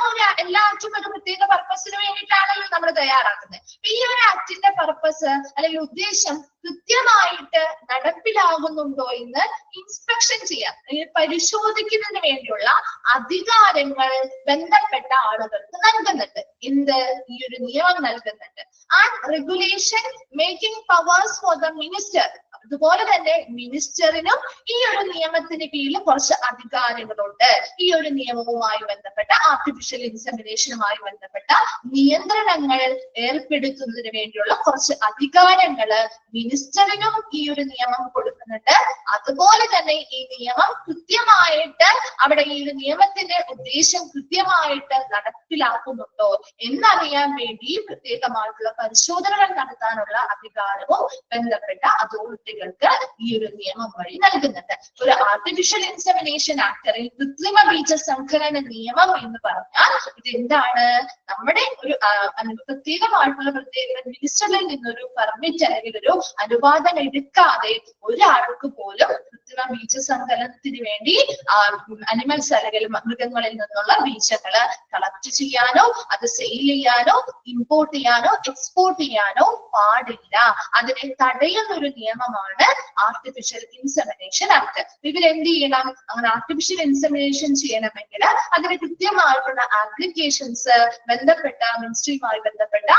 ആക്ടും ഒരു പ്രത്യേക പർപ്പസിന് വേണ്ടിയിട്ടാണല്ലോ നമ്മൾ തയ്യാറാക്കുന്നത്. ഈ ഒരു ആക്ടിന്റെ പർപ്പസ് അല്ലെങ്കിൽ ഉദ്ദേശം കൃത്യമായിട്ട് നടപ്പിലാകുന്നുണ്ടോ എന്ന് ഇൻസ്പെക്ഷൻ ചെയ്യാൻ, പരിശോധിക്കുന്നതിന് വേണ്ടിയുള്ള അധികാരങ്ങൾ ബന്ധപ്പെട്ട ആളുകൾക്ക് നൽകുന്നുണ്ട്. എന്ത് ഈ ഒരു നിയമം നൽകുന്നുണ്ട്. And regulation making powers for the minister. അതുപോലെ തന്നെ മിനിസ്റ്ററിനും ഈ ഒരു നിയമത്തിന് കീഴിൽ കുറച്ച് അധികാരങ്ങളുണ്ട്. ഈ ഒരു നിയമവുമായി ബന്ധപ്പെട്ട ആർട്ടിഫിഷ്യൽ ഇൻസെമിനേഷനുമായി ബന്ധപ്പെട്ട നിയന്ത്രണങ്ങൾ ഏർപ്പെടുത്തുന്നതിന് വേണ്ടിയുള്ള കുറച്ച് അധികാരങ്ങള് മിനിസ്റ്ററിനും ഈ ഒരു നിയമം കൊടുക്കുന്നുണ്ട്. അതുപോലെ തന്നെ ഈ നിയമം കൃത്യമായിട്ട് അവിടെ ഈ ഒരു നിയമത്തിന്റെ ഉദ്ദേശം കൃത്യമായിട്ട് നടപ്പിലാക്കുന്നുണ്ടോ എന്നറിയാൻ വേണ്ടി പ്രത്യേകമായിട്ടുള്ള പരിശോധനകൾ നടത്താനുള്ള അധികാരവും ബന്ധപ്പെട്ട അതോറിറ്റികൾക്ക് ഈ ഒരു നിയമം വഴി നൽകുന്നുണ്ട്. ഒരു ആർട്ടിഫിഷ്യൽ ഇൻസെമിനേഷൻ ആക്ടറിൽ കൃത്രിമ ബീജസങ്കലന നിയമം എന്ന് പറഞ്ഞാൽ ഇതെന്താണ്? നമ്മുടെ ഒരു പ്രത്യേകമായിട്ടുള്ള മിനിസ്റ്ററിൽ നിന്നൊരു പെർമിറ്റ് അല്ലെങ്കിൽ ഒരു അനുവാദം എടുക്കാതെ ഒരാൾക്ക് പോലും കൃത്രിമ ബീജസങ്കലനത്തിന് വേണ്ടി അനിമൽസ് അല്ലെങ്കിൽ മൃഗങ്ങളിൽ നിന്നുള്ള ബീജങ്ങള് കളക്ട് ചെയ്യാനോ അത് സെയിൽ ചെയ്യാനോ ഇമ്പോർട്ട് ചെയ്യാനോ എക്സ്പോർട്ട് ചെയ്യാനോ പാടില്ല. അതിനെ തടയുന്ന ഒരു നിയമമാണ് ആർട്ടിഫിഷ്യൽ ഇൻസെമിനേഷൻ ആക്ട്. ഇവരെന്ത് ചെയ്യണം? അങ്ങനെ ആർട്ടിഫിഷ്യൽ ഇൻസെമിനേഷൻ ചെയ്യണമെങ്കിൽ അതിന് കൃത്യമായിട്ടുള്ള ആപ്ലിക്കേഷൻസ് ബന്ധപ്പെട്ട മിനിസ്ട്രിയുമായി ബന്ധപ്പെട്ട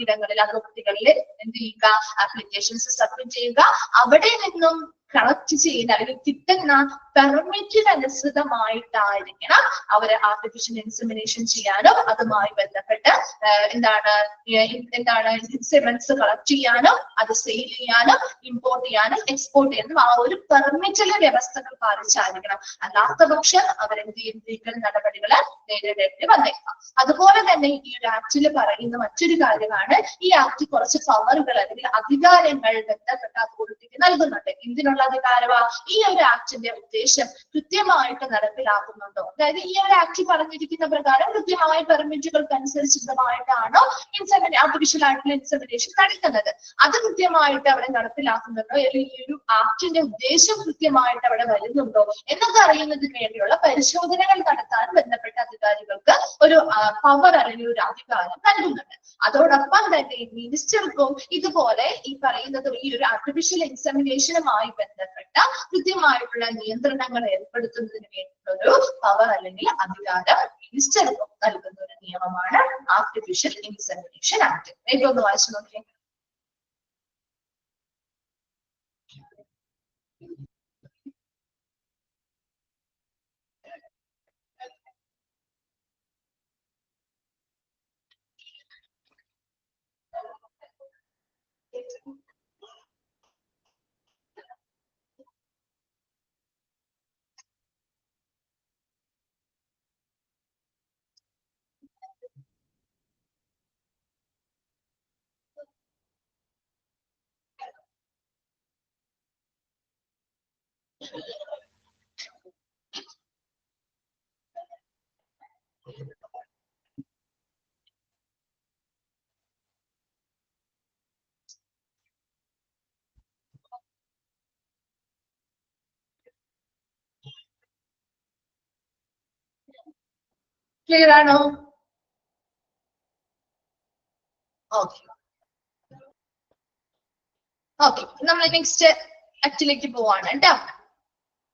ഇടങ്ങളിൽ അതോറിറ്റികളിൽ എന്ത് ചെയ്യുക? ആപ്ലിക്കേഷൻസ് സബ്മിറ്റ് ചെയ്യുക. അവിടെ നിന്നും കളക്ട് ചെയ്യുന്ന അല്ലെങ്കിൽ കിട്ടുന്ന പെർമിറ്റിനനുസൃതമായിട്ടായിരിക്കണം അവര് ആർട്ടിഫിഷ്യൽ ഇൻസെമിനേഷൻ ചെയ്യാനോ അതുമായി ബന്ധപ്പെട്ട് എന്താണ് ഇൻസെമെന്റ്സ് കളക്ട് ചെയ്യാനോ അത് സെയിൽ ചെയ്യാനോ ഇമ്പോർട്ട് ചെയ്യാനോ എക്സ്പോർട്ട് ചെയ്യാനും ആ ഒരു പെർമിറ്റിലെ വ്യവസ്ഥകൾ പാലിച്ചായിരിക്കണം. അല്ലാത്ത പക്ഷം അവരെന്ത് ചെയ്യും? ലീഗൽ നടപടികള് നേരിടേണ്ടി വന്നേക്കാം. അതുപോലെ തന്നെ ഈ ഒരു ആക്ടിൽ പറയുന്ന മറ്റൊരു കാര്യമാണ് ഈ ആക്ട് കുറച്ച് പവറുകൾ അല്ലെങ്കിൽ അധികാരങ്ങൾ ബന്ധപ്പെട്ട അതോറിറ്റിക്ക് നൽകുന്നുണ്ട്. എന്തിനുള്ള അധികാരമാ? ഈ ഒരു ആക്ടിന്റെ ഉദ്ദേശം കൃത്യമായിട്ട് നടപ്പിലാക്കുന്നുണ്ടോ? അതായത് ഈ ഒരു ആക്ട് പറഞ്ഞിരിക്കുന്ന പ്രകാരം കൃത്യമായ പെർമിറ്റുകൾക്ക് അനുസരിച്ചിതമായിട്ടാണോ ആർട്ടിഫിഷ്യൽ ആയിട്ടുള്ള ഇൻസെമിനേഷൻ നടക്കുന്നത്? അത് കൃത്യമായിട്ട് അവിടെ നടപ്പിലാക്കുന്നുണ്ടോ? അല്ലെങ്കിൽ ഈ ഒരു ആക്ടിന്റെ ഉദ്ദേശം കൃത്യമായിട്ട് അവിടെ വരുന്നുണ്ടോ എന്നൊക്കെ അറിയുന്നതിന് വേണ്ടിയുള്ള പരിശോധനകൾ നടത്താൻ ബന്ധപ്പെട്ട അധികാരികൾക്ക് ഒരു പവർ അല്ലെങ്കിൽ ഒരു അധികാരം നൽകുന്നുണ്ട്. അതോടൊപ്പം തന്നെ മിനിസ്റ്റർക്കും ഇതുപോലെ ഈ പറയുന്നത് ഈ ഒരു ആർട്ടിഫിഷ്യൽ ഇൻസെമിനേഷനുമായി ബന്ധപ്പെട്ട കൃത്യമായിട്ടുള്ള നിയന്ത്രണങ്ങൾ ഏർപ്പെടുത്തുന്നതിന് വേണ്ടിയുള്ള ഒരു പവർ അല്ലെങ്കിൽ അധികാരം മിനിസ്റ്റർക്കും നൽകുന്ന ഒരു നിയമമാണ് ആർട്ടിഫിഷ്യൽ ഇൻസെമിനേഷൻ ആക്ട്. ഏറ്റവും ഒന്ന് വായിച്ചു നോക്കിയേ. ക്ലിയർ ആണോ? ഓക്കെ ഓക്കെ, നമ്മൾ നെക്സ്റ്റ് ആക്ടിലേക്ക് പോവാണ് കേട്ടോ.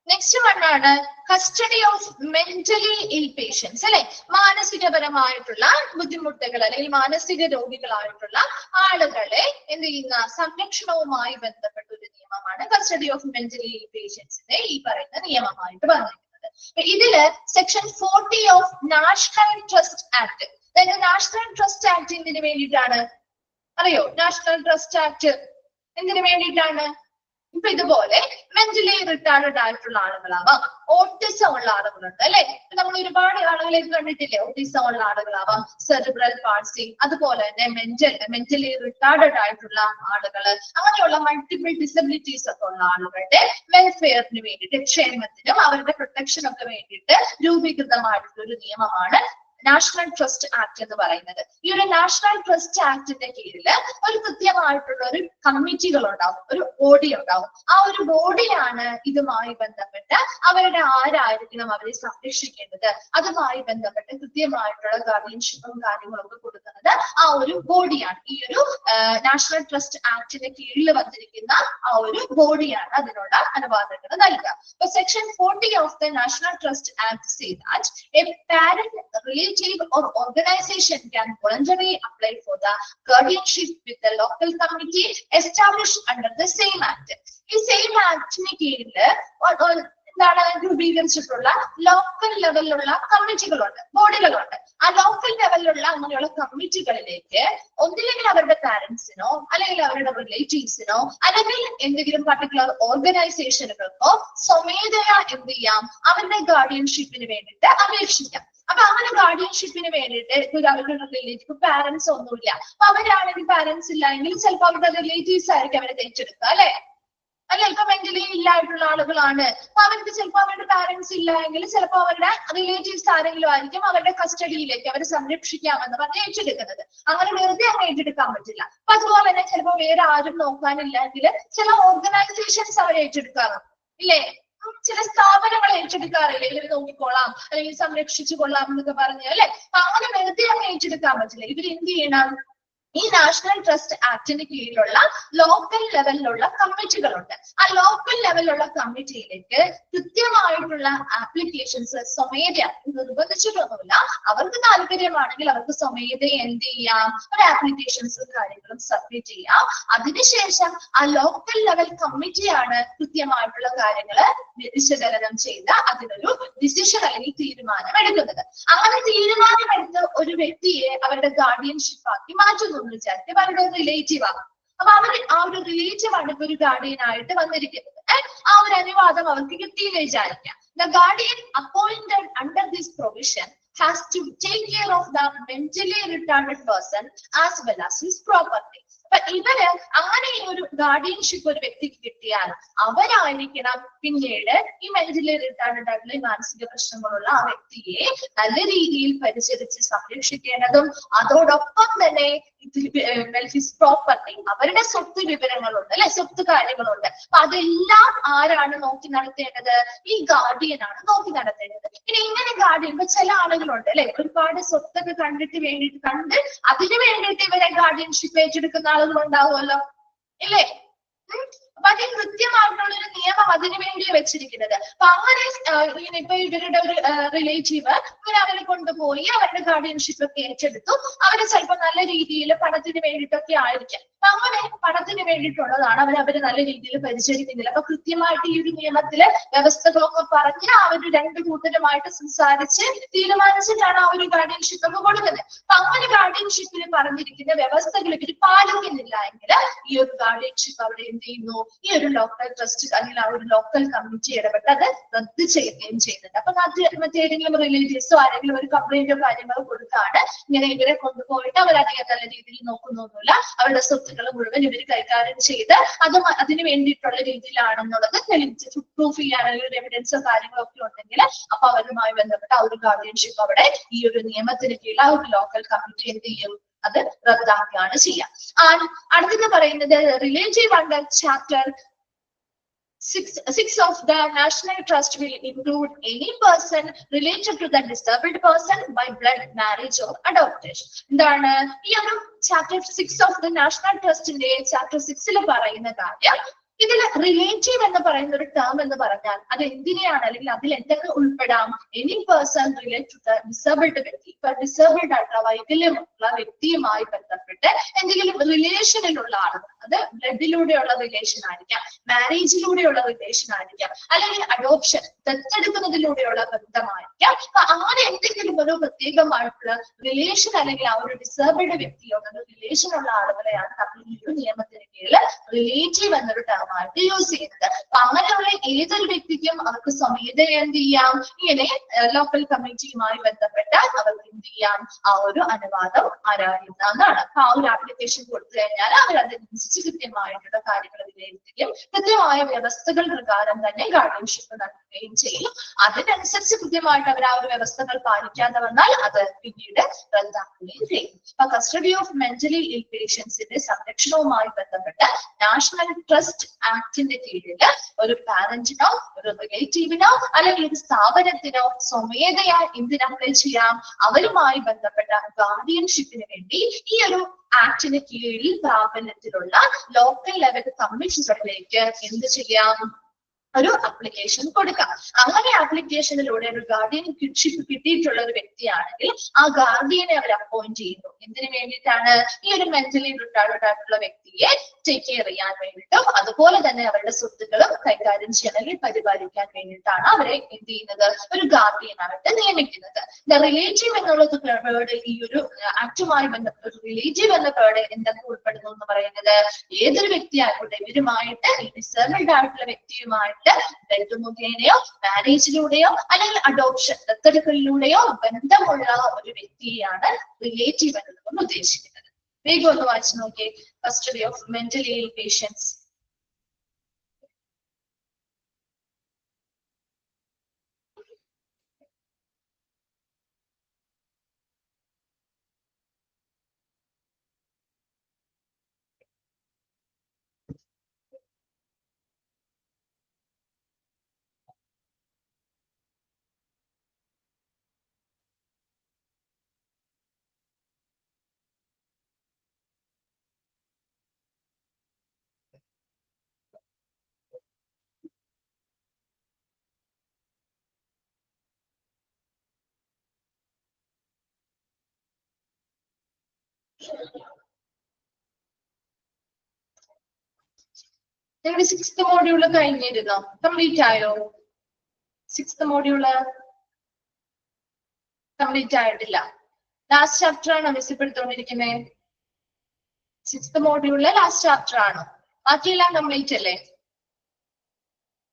നെക്സ്റ്റ് വണ്ണാണ് കസ്റ്റഡി ഓഫ് മെന്റലി ഇൽ പേഷ്യൻസ് അല്ലെ. മാനസികപരമായിട്ടുള്ള ബുദ്ധിമുട്ടുകൾ അല്ലെങ്കിൽ മാനസിക രോഗികളായിട്ടുള്ള ആളുകളെ എന്ത് ചെയ്യുന്ന സംരക്ഷണവുമായി ബന്ധപ്പെട്ട ഒരു നിയമമാണ് കസ്റ്റഡി ഓഫ് മെന്റലി ഇൽ പേഷ്യൻസിന്റെ ഈ പറയുന്ന നിയമമായിട്ട് പറഞ്ഞിരിക്കുന്നത്. ഇതില് section 40 of national trust act. അതായത് നാഷണൽ ട്രസ്റ്റ് ആക്ട് എന്തിനു വേണ്ടിയിട്ടാണ് അറിയോ? നാഷണൽ ട്രസ്റ്റ് ആക്ട് എന്തിനു വേണ്ടിയിട്ടാണ്? ഇപ്പൊ ഇതുപോലെ മെന്റലി റിട്ടാർഡഡ് ആയിട്ടുള്ള ആളുകളാവാം, ഓട്ടിസം ഉള്ള ആളുകളുണ്ട് അല്ലെ. നമ്മൾ ഒരുപാട് ആളുകളെ കണ്ടിട്ടില്ലേ? ഓട്ടിസം ഉള്ള ആളുകളാവാം, സെറിബ്രൽ പാൾസി, അതുപോലെ തന്നെ മെന്റലി റിട്ടാർഡഡ് ആയിട്ടുള്ള ആളുകള്, അങ്ങനെയുള്ള മൾട്ടിപ്പിൾ ഡിസബിലിറ്റീസ് ഒക്കെ ഉള്ള ആളുകളുടെ വെൽഫെയറിന് വേണ്ടിയിട്ട്, ക്ഷേമത്തിനും അവരുടെ പ്രൊട്ടക്ഷനും ഒക്കെ വേണ്ടിയിട്ട് രൂപീകൃതമായിട്ടുള്ള ഒരു നിയമമാണ് നാഷണൽ ട്രസ്റ്റ് ആക്ട് എന്ന് പറയുന്നത്. ഈ ഒരു നാഷണൽ ട്രസ്റ്റ് ആക്ടിന്റെ കീഴിൽ ഒരു കൃത്യമായിട്ടുള്ള ഒരു കമ്മിറ്റികൾ ഉണ്ടാവും, ഒരു ബോഡി ഉണ്ടാവും. ആ ഒരു ബോഡിയാണ് ഇതുമായി ബന്ധപ്പെട്ട് അവരുടെ ആരായിരിക്കണം അവരെ സംരക്ഷിക്കേണ്ടത്, അതുമായി ബന്ധപ്പെട്ട് കൃത്യമായിട്ടുള്ള ഗാർഡിയൻഷിപ്പും കാര്യങ്ങളൊക്കെ കൊടുക്കുന്നത് ആ ഒരു ബോഡിയാണ്. ഈ ഒരു നാഷണൽ ട്രസ്റ്റ് ആക്ടിന്റെ കീഴിൽ വന്നിരിക്കുന്ന ആ ഒരു ബോഡിയാണ് അതിനുള്ള അനുവാദങ്ങൾ നൽകുക. അപ്പൊ section 40 of the national trust act say that A parent, relative or organization can voluntarily apply for the guardianship with the local committee established under the same act. ഈ സെയിം ആക്ടിന് കീഴിൽ എന്താണ് രൂപീകരിച്ചിട്ടുള്ള ലോക്കൽ ലെവലിലുള്ള കമ്മിറ്റികളുണ്ട്, ബോഡികളുണ്ട്. ആ ലോക്കൽ ലെവലിലുള്ള അങ്ങനെയുള്ള കമ്മിറ്റികളിലേക്ക് ഒന്നില്ലെങ്കിൽ അവരുടെ പാരന്റ്സിനോ അല്ലെങ്കിൽ അവരുടെ റിലേറ്റീവ്സിനോ അല്ലെങ്കിൽ എന്തെങ്കിലും പർട്ടിക്കുലർ ഓർഗനൈസേഷനുകൾക്കോ സ്വമേധയാ എന്ത് ചെയ്യാം, അവരുടെ ഗാർഡിയൻഷിപ്പിന് വേണ്ടിയിട്ട് അപേക്ഷിക്കാം. അപ്പൊ അങ്ങനെ ഗാർഡിയൻഷിപ്പിന് വേണ്ടിയിട്ട് അവരുടെ റിലേറ്റീവ് പാരന്റ്സ് ഒന്നുമില്ല, അപ്പൊ അവരാണെങ്കിൽ പാരന്റ്സ് ഇല്ല എങ്കിൽ ചിലപ്പോൾ അവരുടെ റിലേറ്റീവ്സ് ആയിരിക്കും അവരെ തെറ്റെടുക്കുക, അല്ലെ? ഇപ്പൊ മെന്റലി ഇല്ലായിട്ടുള്ള ആളുകളാണ്, അപ്പൊ അവർക്ക് ചിലപ്പോൾ അവരുടെ പാരന്റ്സ് ഇല്ല എങ്കിൽ ചിലപ്പോൾ അവരുടെ റിലേറ്റീവ്സ് ആരെങ്കിലും ആയിരിക്കും അവരുടെ കസ്റ്റഡിയിലേക്ക് അവരെ സംരക്ഷിക്കാമെന്ന് പറഞ്ഞ് ഏറ്റെടുക്കുന്നത്. അങ്ങനെ വെറുതെ അങ്ങനെ ഏറ്റെടുക്കാൻ പറ്റില്ല. അപ്പൊ അതുപോലെ തന്നെ ചിലപ്പോൾ വേറെ ആരും നോക്കാനില്ലെങ്കിൽ ചില ഓർഗനൈസേഷൻസ് അവരെ ഏറ്റെടുക്കാറുണ്ട്, ഇല്ലേ? ചില സ്ഥാപനങ്ങൾ ഏറ്റെടുക്കാറില്ലേ, ഇവർ നോക്കിക്കോളാം അല്ലെങ്കിൽ സംരക്ഷിച്ചു കൊള്ളാം എന്നൊക്കെ പറഞ്ഞു, അല്ലെ? അങ്ങനെ വെറുതെ അങ്ങനെ ഏറ്റെടുക്കാൻ പറ്റില്ല. ഇവർ എന്ത് ചെയ്യണം, ഈ നാഷണൽ ട്രസ്റ്റ് ആക്ടിന് കീഴിലുള്ള ലോക്കൽ ലെവലിലുള്ള കമ്മിറ്റികളുണ്ട്. ആ ലോക്കൽ ലെവലിലുള്ള കമ്മിറ്റിയിലേക്ക് കൃത്യമായിട്ടുള്ള ആപ്ലിക്കേഷൻസ് സ്വമേധയാ, നിർബന്ധിച്ചിട്ടൊന്നുമില്ല, അവർക്ക് താല്പര്യമാണെങ്കിൽ അവർക്ക് സ്വമേധയാ എന്ത് ചെയ്യാം, ഒരു ആപ്ലിക്കേഷൻസും കാര്യങ്ങളും സബ്മിറ്റ് ചെയ്യാം. അതിനുശേഷം ആ ലോക്കൽ ലെവൽ കമ്മിറ്റിയാണ് കൃത്യമായിട്ടുള്ള കാര്യങ്ങൾ വിശകലനം ചെയ്ത് അതിനൊരു ഡിസിഷൻ അല്ലെങ്കിൽ തീരുമാനം എടുക്കുന്നത്. അങ്ങനെ തീരുമാനമെടുത്ത് ഒരു വ്യക്തിയെ അവരുടെ ഗാർഡിയൻഷിപ്പ് ആക്കി മാറ്റുന്നു വിചാരിക്കും, അവരുടെ റിലേറ്റീവ് ആണ്. അപ്പൊ ആ ഒരു റിലേറ്റീവ് ആണ് ഇപ്പൊ ഒരു ഗാർഡിയൻ ആയിട്ട് വന്നിരിക്കുന്നത്. ആ ഒരു അനുവാദം അവർക്ക് കിട്ടിയെന്ന് വിചാരിക്കാം. The guardian appointed under this provision has to take care of the mentally retarded person as well as his property. അപ്പൊ ഇവര് അങ്ങനെ ഒരു ഗാർഡിയൻഷിപ്പ് ഒരു വ്യക്തിക്ക് കിട്ടിയാൽ അവരായിരിക്കണം പിന്നീട് ഈ മെന്റലി റിട്ടാർഡഡ് ആയിട്ടുള്ള മാനസിക പ്രശ്നങ്ങളുള്ള ആ വ്യക്തിയെ നല്ല രീതിയിൽ പരിചരിച്ച് സംരക്ഷിക്കേണ്ടതും അതോടൊപ്പം തന്നെ ഹിസ് പ്രോപ്പർട്ടി, അവരുടെ സ്വത്ത് വിവരങ്ങളുണ്ട്, അല്ലെ? സ്വത്ത് കാര്യങ്ങളുണ്ട്. അപ്പൊ അതെല്ലാം ആരാണ് നോക്കി നടത്തേണ്ടത്? ഈ ഗാർഡിയൻ ആണ് നോക്കി നടത്തേണ്ടത്. ഇനി ഇങ്ങനെ ഗാർഡിയൻ, ഇപ്പൊ ചില ആളുകളുണ്ട്, അല്ലെ? ഒരുപാട് സ്വത്തൊക്കെ കണ്ട് അതിനു വേണ്ടിയിട്ട് ഇവരെ ഗാർഡിയൻഷിപ്പ് ഏറ്റെടുക്കുന്ന ആളുകൾ ഉണ്ടാവുമല്ലോ, ഇല്ലേ? അപ്പൊ അതിന് കൃത്യമായിട്ടുള്ള ഒരു നിയമം അതിനു വേണ്ടി വെച്ചിരിക്കുന്നത്. അപ്പൊ അങ്ങനെ ഇപ്പൊ ഇവരുടെ ഒരു റിലേറ്റീവ് അവരെ കൊണ്ടുപോയി അവരുടെ ഗാർഡിയൻഷിപ്പ് ഒക്കെ ഏറ്റെടുത്തു. അവര് ചിലപ്പോൾ നല്ല രീതിയിൽ പണത്തിന് വേണ്ടിയിട്ടൊക്കെ ആയിരിക്കാം. അപ്പൊ അങ്ങനെ പണത്തിന് വേണ്ടിയിട്ടുള്ളതാണ് അവര് നല്ല രീതിയിൽ പരിചരിക്കുന്നില്ല. അപ്പൊ കൃത്യമായിട്ട് ഈ ഒരു നിയമത്തിലെ വ്യവസ്ഥകളൊക്കെ പറഞ്ഞ് അവർ രണ്ടു കൂട്ടരുമായിട്ട് സംസാരിച്ച് തീരുമാനിച്ചിട്ടാണ് ആ ഒരു ഗാർഡിയൻഷിപ്പ് ഒക്കെ കൊടുക്കുന്നത്. അപ്പൊ അങ്ങനെ ഗാർഡിയൻഷിപ്പിന് പറഞ്ഞിരിക്കുന്ന വ്യവസ്ഥകൾ ഇവർ പാലിക്കുന്നില്ല എങ്കിൽ ഈ ഒരു ഗാർഡിയൻഷിപ്പ് അവിടെ എന്ത് ചെയ്യുന്നു, ഈ ഒരു ലോക്കൽ ട്രസ്റ്റ് അല്ലെങ്കിൽ ആ ഒരു ലോക്കൽ കമ്മിറ്റി ഇടപെട്ട് അത് റദ്ദ് ചെയ്യുകയും ചെയ്യുന്നുണ്ട്. അപ്പൊ മറ്റേതെങ്കിലും റിലേറ്റീവ്സോ ആരെങ്കിലും ഒരു കംപ്ലൈന്റോ കാര്യങ്ങളോ കൊടുത്താണ് ഇങ്ങനെ ഇവരെ കൊണ്ടുപോയിട്ട് അവരധികം നല്ല രീതിയിൽ നോക്കുന്നൊന്നുമില്ല, അവരുടെ സ്വത്തുക്കൾ മുഴുവൻ ഇവർ കൈകാര്യം ചെയ്ത് അതിന് വേണ്ടിയിട്ടുള്ള രീതിയിലാണെന്നുള്ളത് തെളിയിച്ച് പ്രൂഫ് ചെയ്യാനുള്ള എവിഡൻസോ കാര്യങ്ങളോ ഒക്കെ ഉണ്ടെങ്കിൽ അപ്പൊ അവരുമായി ബന്ധപ്പെട്ട ആ ഒരു ഗാർഡിയൻഷിപ്പ് അവിടെ ഈ ഒരു നിയമത്തിന് കീഴിൽ ആ ഒരു ലോക്കൽ കമ്മിറ്റി എന്ത് ചെയ്യും, അത് റദ്ദാക്കുകയാണ് ചെയ്യുക. അടുത്തത് പറയുന്നത് relative under chapter 6 of the National Trust will include any person related to the disabled person by blood, marriage or adoption. എന്താണ് ഈ ഒരു ചാപ്റ്റർ 6 of the National Trustന്റെ ചാപ്റ്റർ 6 പറയുന്ന കാര്യം, ഇതിൽ റിലേറ്റീവ് എന്ന് പറയുന്ന ഒരു ടേം എന്ന് പറഞ്ഞാൽ അത് എന്തിനെയാണ്, അല്ലെങ്കിൽ അതിൽ എന്തൊക്കെ ഉൾപ്പെടാം? Any person relate to the disabled വ്യക്തി, ഇപ്പൊ ഡിസേബിൾഡ് ആയിട്ടുള്ള വൈകല്യമുള്ള വ്യക്തിയുമായി ബന്ധപ്പെട്ട് എന്തെങ്കിലും റിലേഷനിലുള്ള ആളുകൾ, അത് ബ്ലഡിലൂടെയുള്ള റിലേഷൻ ആയിരിക്കാം, മാരേജിലൂടെയുള്ള റിലേഷൻ ആയിരിക്കാം, അല്ലെങ്കിൽ അഡോപ്ഷൻ ദത്തെടുക്കുന്നതിലൂടെയുള്ള ബന്ധമായിരിക്കാം. അപ്പൊ അങ്ങനെ എന്തെങ്കിലും ഒരു പ്രത്യേകമായിട്ടുള്ള റിലേഷൻ അല്ലെങ്കിൽ ആ ഒരു ഡിസേബിൾഡ് വ്യക്തിയോട് റിലേഷൻ ഉള്ള ആളുകളെയാണ് നമ്മൾ ഈ ഒരു നിയമത്തിന് കീഴിൽ റിലേറ്റീവ് എന്നൊരു ടേം ആയിട്ട് യൂസ് ചെയ്യുന്നത്. അപ്പൊ അങ്ങനെയുള്ള ഏതൊരു വ്യക്തിക്കും അവർക്ക് സ്വമേധയാ എന്ത് ചെയ്യാം, ഇങ്ങനെ ലോക്കൽ കമ്മിറ്റിയുമായി ബന്ധപ്പെട്ട് അവർക്ക് എന്ത് ചെയ്യാം, ആ ഒരു അനുവാദം ആരായുന്നതാണ്. അപ്പൊ ആ ഒരു ആപ്ലിക്കേഷൻ കൊടുത്തു കഴിഞ്ഞാൽ അവരതനുസരിച്ച് കൃത്യമായിട്ടുള്ള കാര്യങ്ങൾ വിലയിരുത്തുകയും കൃത്യമായ വ്യവസ്ഥകൾ പ്രകാരം തന്നെ ഗാർഡിയൻഷിപ്പ് നടത്തുകയും ചെയ്യും. അതിനനുസരിച്ച് കൃത്യമായിട്ട് അവർ ആ ഒരു വ്യവസ്ഥകൾ പാലിക്കാതെ വന്നാൽ അത് പിന്നീട് റദ്ദാക്കുകയും ചെയ്യും. അപ്പൊ കസ്റ്റഡി ഓഫ് മെന്റലി ഇൽ പേഷ്യൻസിന്റെ സംരക്ഷണവുമായി ബന്ധപ്പെട്ട് നാഷണൽ ട്രസ്റ്റ് ആക്ടിന്റെ കീഴിൽ ഒരു പാരന്റിനോ ഒരു റിലേറ്റീവിനോ അല്ലെങ്കിൽ ഒരു സ്ഥാപനത്തിനോ സ്വമേധയാ എന്തിന് അപ്ലൈ ചെയ്യാം? അവരുമായി ബന്ധപ്പെട്ട ഗാർഡിയൻഷിപ്പിന് വേണ്ടി ഈ ഒരു ആക്ടിന് കീഴിൽ പ്രാബല്യത്തിലുള്ള ലോക്കൽ ലെവൽ കമ്മീഷനുകളിലേക്ക് എന്ത് ചെയ്യാം? ഒരു അപ്ലിക്കേഷൻ കൊടുക്കാം. അങ്ങനെ ആപ്ലിക്കേഷനിലൂടെ ഒരു ഗാർഡിയൻഷിപ്പ് കിട്ടിയിട്ടുള്ള ഒരു വ്യക്തിയാണെങ്കിൽ ആ ഗാർഡിയനെ അവർ അപ്പോയിന്റ് ചെയ്യുന്നു. എന്തിനു വേണ്ടിയിട്ടാണ്? ഈ ഒരു മെന്റലി റിട്ടാർഡഡ് ആയിട്ടുള്ള വ്യക്തിയെ ടേക്ക് കെയർ ചെയ്യാൻ വേണ്ടിയിട്ടും അതുപോലെ തന്നെ അവരുടെ സ്വത്തുക്കളും കൈകാര്യം ചെയ്യാൻ അല്ലെങ്കിൽ പരിപാലിക്കാൻ വേണ്ടിയിട്ടാണ് അവരെ എന്ത് ചെയ്യുന്നത്? ഒരു ഗാർഡിയനായിട്ട് നിയമിക്കുന്നത്. റിലേറ്റീവ് എന്നുള്ളത് വേർഡ് ഈ ഒരു ആക്ടുമായി ബന്ധപ്പെട്ട റിലേറ്റീവ് എന്ന വേർഡ് എന്തൊക്കെ ഉൾപ്പെടുന്നു എന്ന് പറയുന്നത് ഏതൊരു വ്യക്തിയായിക്കോട്ടെ ഇവരുമായിട്ട് ഈ ഡിസേബിൾഡ് ആയിട്ടുള്ള വ്യക്തിയുമായിട്ട് ബന്ധു മുഖേനയോ മാരേജിലൂടെയോ അല്ലെങ്കിൽ അഡോപ്ഷൻ ദത്തെടുക്കലിലൂടെയോ ബന്ധമുള്ള ഒരു വ്യക്തിയെയാണ് റിലേറ്റീവ് എന്നതുകൊണ്ട് ഉദ്ദേശിക്കുന്നത്. വേഗം ഒന്ന് വായിച്ചു നോക്കിയേ. കസ്റ്റഡി ഓഫ് മെന്റലി ഇൽ പേഷ്യൻസ്. നിങ്ങളുടെ 6th മോഡ്യൂള് കഴിഞ്ഞിരുന്നോ? കംപ്ലീറ്റ് ആയോ? 6th മോഡ്യൂള് കംപ്ലീറ്റ് ആയിട്ടില്ല. ലാസ്റ്റ് ചാപ്റ്റർ ആണോ മിസ് ഇപ്പൊ എടുത്തോണ്ടിരിക്കുന്നത്? 6th മോഡ്യൂളിലെ ലാസ്റ്റ് ചാപ്റ്റർ ആണോ? ബാക്കിയെല്ലാം കംപ്ലീറ്റ് അല്ലേ?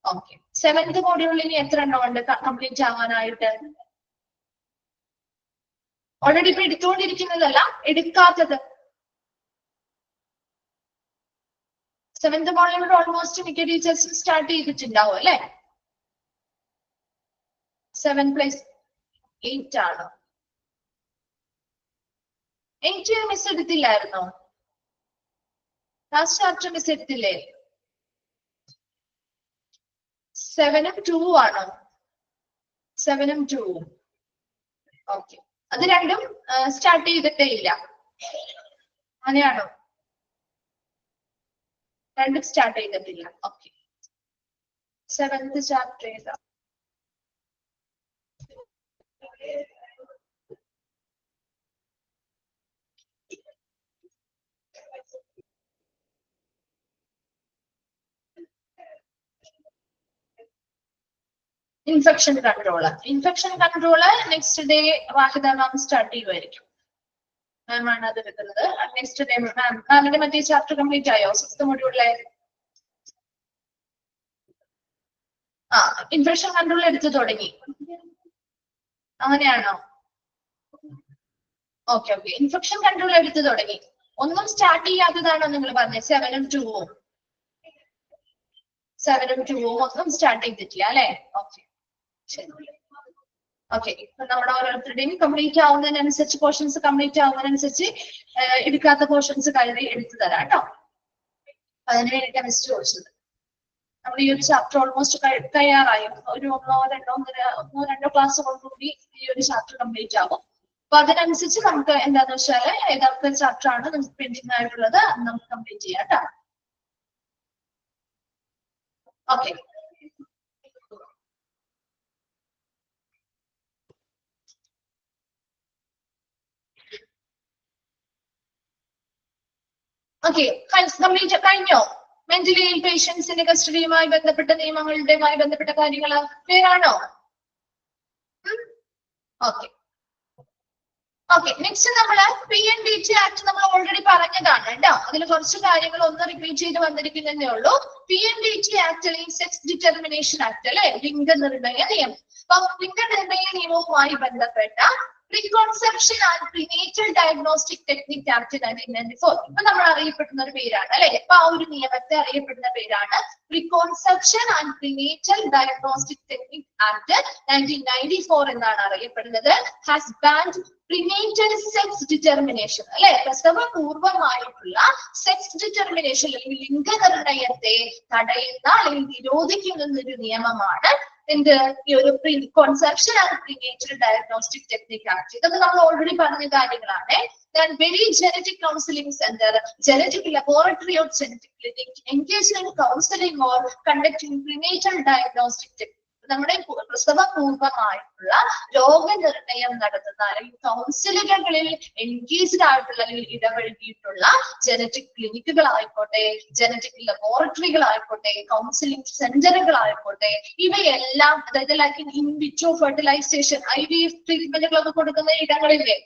ഓക്കെ. 7th മോഡ്യൂളിൽ ഇനി എത്ര എണ്ണം ഉണ്ട് കംപ്ലീറ്റ് ആവാനായിട്ട്? ഓൾറെഡി ഇപ്പൊ എടുത്തുകൊണ്ടിരിക്കുന്നതല്ല, എടുക്കാത്തത്. 7th മോഡ്യൂൾ ഓൾമോസ്റ്റ് മിക്ക ടീച്ചേഴ്സും സ്റ്റാർട്ട് ചെയ്തിട്ടുണ്ടാവും അല്ലെ? 7 + 8 ആണ്. 8 മിസ് എടുത്തില്ലായിരുന്നോ? ലാസ്റ്റ് ചാപ്റ്റർ മിസ് എടുത്തില്ലേ? 7ഉം 2ഉം ആണോ? 7ഉം 2ഉം. ഓക്കെ. അത് രണ്ടും സ്റ്റാർട്ട് ചെയ്തിട്ടേ ഇല്ല. അങ്ങനെയാണോ? രണ്ടും സ്റ്റാർട്ട് ചെയ്തിട്ടില്ല. ഓക്കെ. 7th ചാപ്റ്റർ ഏതാ? Infection control. Infection control next day Vahida ma'am start ചെയ്യുമായിരിക്കും. മാം ആണ് അത് എടുക്കുന്നത്. നെക്സ്റ്റ് ഡേ മാമിന്റെ മറ്റേ ചാപ്റ്റർ കംപ്ലീറ്റ് ആയോ 6th മോഡ്യൂളിലെ? ഇൻഫെക്ഷൻ കൺട്രോൾ എടുത്തു തുടങ്ങി. അങ്ങനെയാണോ? Okay okay. ഇൻഫെക്ഷൻ കൺട്രോൾ എടുത്തു തുടങ്ങി. ഒന്നും സ്റ്റാർട്ട് ചെയ്യാത്തതാണോ നിങ്ങൾ പറഞ്ഞത്? 7ഉം 2ഉം. 7ഉം 2ഉം ഒന്നും സ്റ്റാർട്ട് ചെയ്തിട്ടില്ല അല്ലെ? ഓക്കെ. ഓക്കെ. ഇപ്പൊ നമ്മുടെ ഓരോരുത്തരുടെയും കംപ്ലീറ്റ് ആവുന്നതിനനുസരിച്ച് പോർഷൻസ് കംപ്ലീറ്റ് ആവുന്നതിനനുസരിച്ച് എടുക്കാത്ത പോർഷൻസ് കയറി എടുത്തു തരാം കേട്ടോ. അതിന് വേണ്ടിയിട്ടാണ് മിസ് ചോദിച്ചത്. നമ്മൾ ഈ ഒരു ചാപ്റ്റർ ഓൾമോസ്റ്റ് തയ്യാറായി. ഒരു ഒന്നോ രണ്ടോ ക്ലാസ്സുകളോടുകൂടി ഈ ഒരു ചാപ്റ്റർ കംപ്ലീറ്റ് ആവും. അപ്പൊ അതിനനുസരിച്ച് നമുക്ക് എന്താന്ന് വെച്ചാൽ ഏതൊക്കെ ചാപ്റ്റർ ആണ് നമുക്ക് പെൻഡിങ് ആയിട്ടുള്ളത് അത് നമുക്ക് കംപ്ലീറ്റ് ചെയ്യാം കേട്ടോ. ഓക്കെ. ഓക്കെ. കംപ്ലീറ്റ് കഴിഞ്ഞോ? മെന്റലി ഇൽ പേഷ്യൻസിന്റെ കസ്റ്റഡിയുമായി ബന്ധപ്പെട്ട നിയമങ്ങളുടെയുമായി ബന്ധപ്പെട്ട കാര്യങ്ങൾ ക്ലിയർ ആണോ? ഓക്കെ. ഓക്കെ. നെക്സ്റ്റ് നമ്മള് PNDT ആക്ട് നമ്മൾ ഓൾറെഡി പറഞ്ഞതാണ് കേട്ടോ. അതിൽ കുറച്ച് കാര്യങ്ങൾ ഒന്ന് റിപ്പീറ്റ് ചെയ്ത് വന്നിരിക്കുന്നതേ ഉള്ളൂ. PNDT ആക്ട് അല്ലെങ്കിൽ സെക്സ് ഡിറ്റർമിനേഷൻ ആക്ട് അല്ലെ, ലിംഗനിർണയ നിയമം. അപ്പൊ ലിംഗനിർണയ നിയമവുമായി ബന്ധപ്പെട്ട preconception and prenatal diagnostic technique act 1994. ഇപ്പൊ നമ്മൾ അറിയപ്പെടുന്ന ഒരു പേരാണ് അല്ലെ. ഇപ്പൊ ആ ഒരു നിയമത്തെ അറിയപ്പെടുന്ന പേരാണ് preconception and prenatal diagnostic technique act 1994 എന്നാണ് അറിയപ്പെടുന്നത്. Has banned prenatal sex determination അല്ലെ, പ്രസവപൂർവമായിട്ടുള്ള സെക്സ് ഡിറ്റർമിനേഷൻ അല്ലെങ്കിൽ ലിംഗനിർണയത്തെ തടയുന്ന അല്ലെങ്കിൽ നിരോധിക്കുന്ന ഒരു നിയമമാണ് എന്ത് ഈ ഒരു Concepcion and prenatal diagnostic technique act. ഇതൊക്കെ നമ്മൾ ഓൾറെഡി പറഞ്ഞ കാര്യങ്ങളാണ്. Then very genetic counseling center, genetic laboratory or genetic clinic engaged in counseling or conducting prenatal diagnostic technique. നമ്മുടെ പ്രസവപൂർവമായിട്ടുള്ള രോഗനിർണയം നടത്തുന്ന അല്ലെങ്കിൽ കൗൺസിലിങ്ങുകളിൽ എൻഗേജ്ഡ് ആയിട്ടുള്ള അല്ലെങ്കിൽ ഇടപഴകിയിട്ടുള്ള ജനറ്റിക് ക്ലിനിക്കുകളായിക്കോട്ടെ, ജനറ്റിക് ലബോറട്ടറികളായിക്കോട്ടെ, കൗൺസിലിംഗ് സെന്ററുകളായിക്കോട്ടെ, ഇവയെല്ലാം അതായത് like in vitro fertilisation IVF ട്രീറ്റ്മെന്റുകളൊക്കെ കൊടുക്കുന്ന ഇടങ്ങളില്ലേ,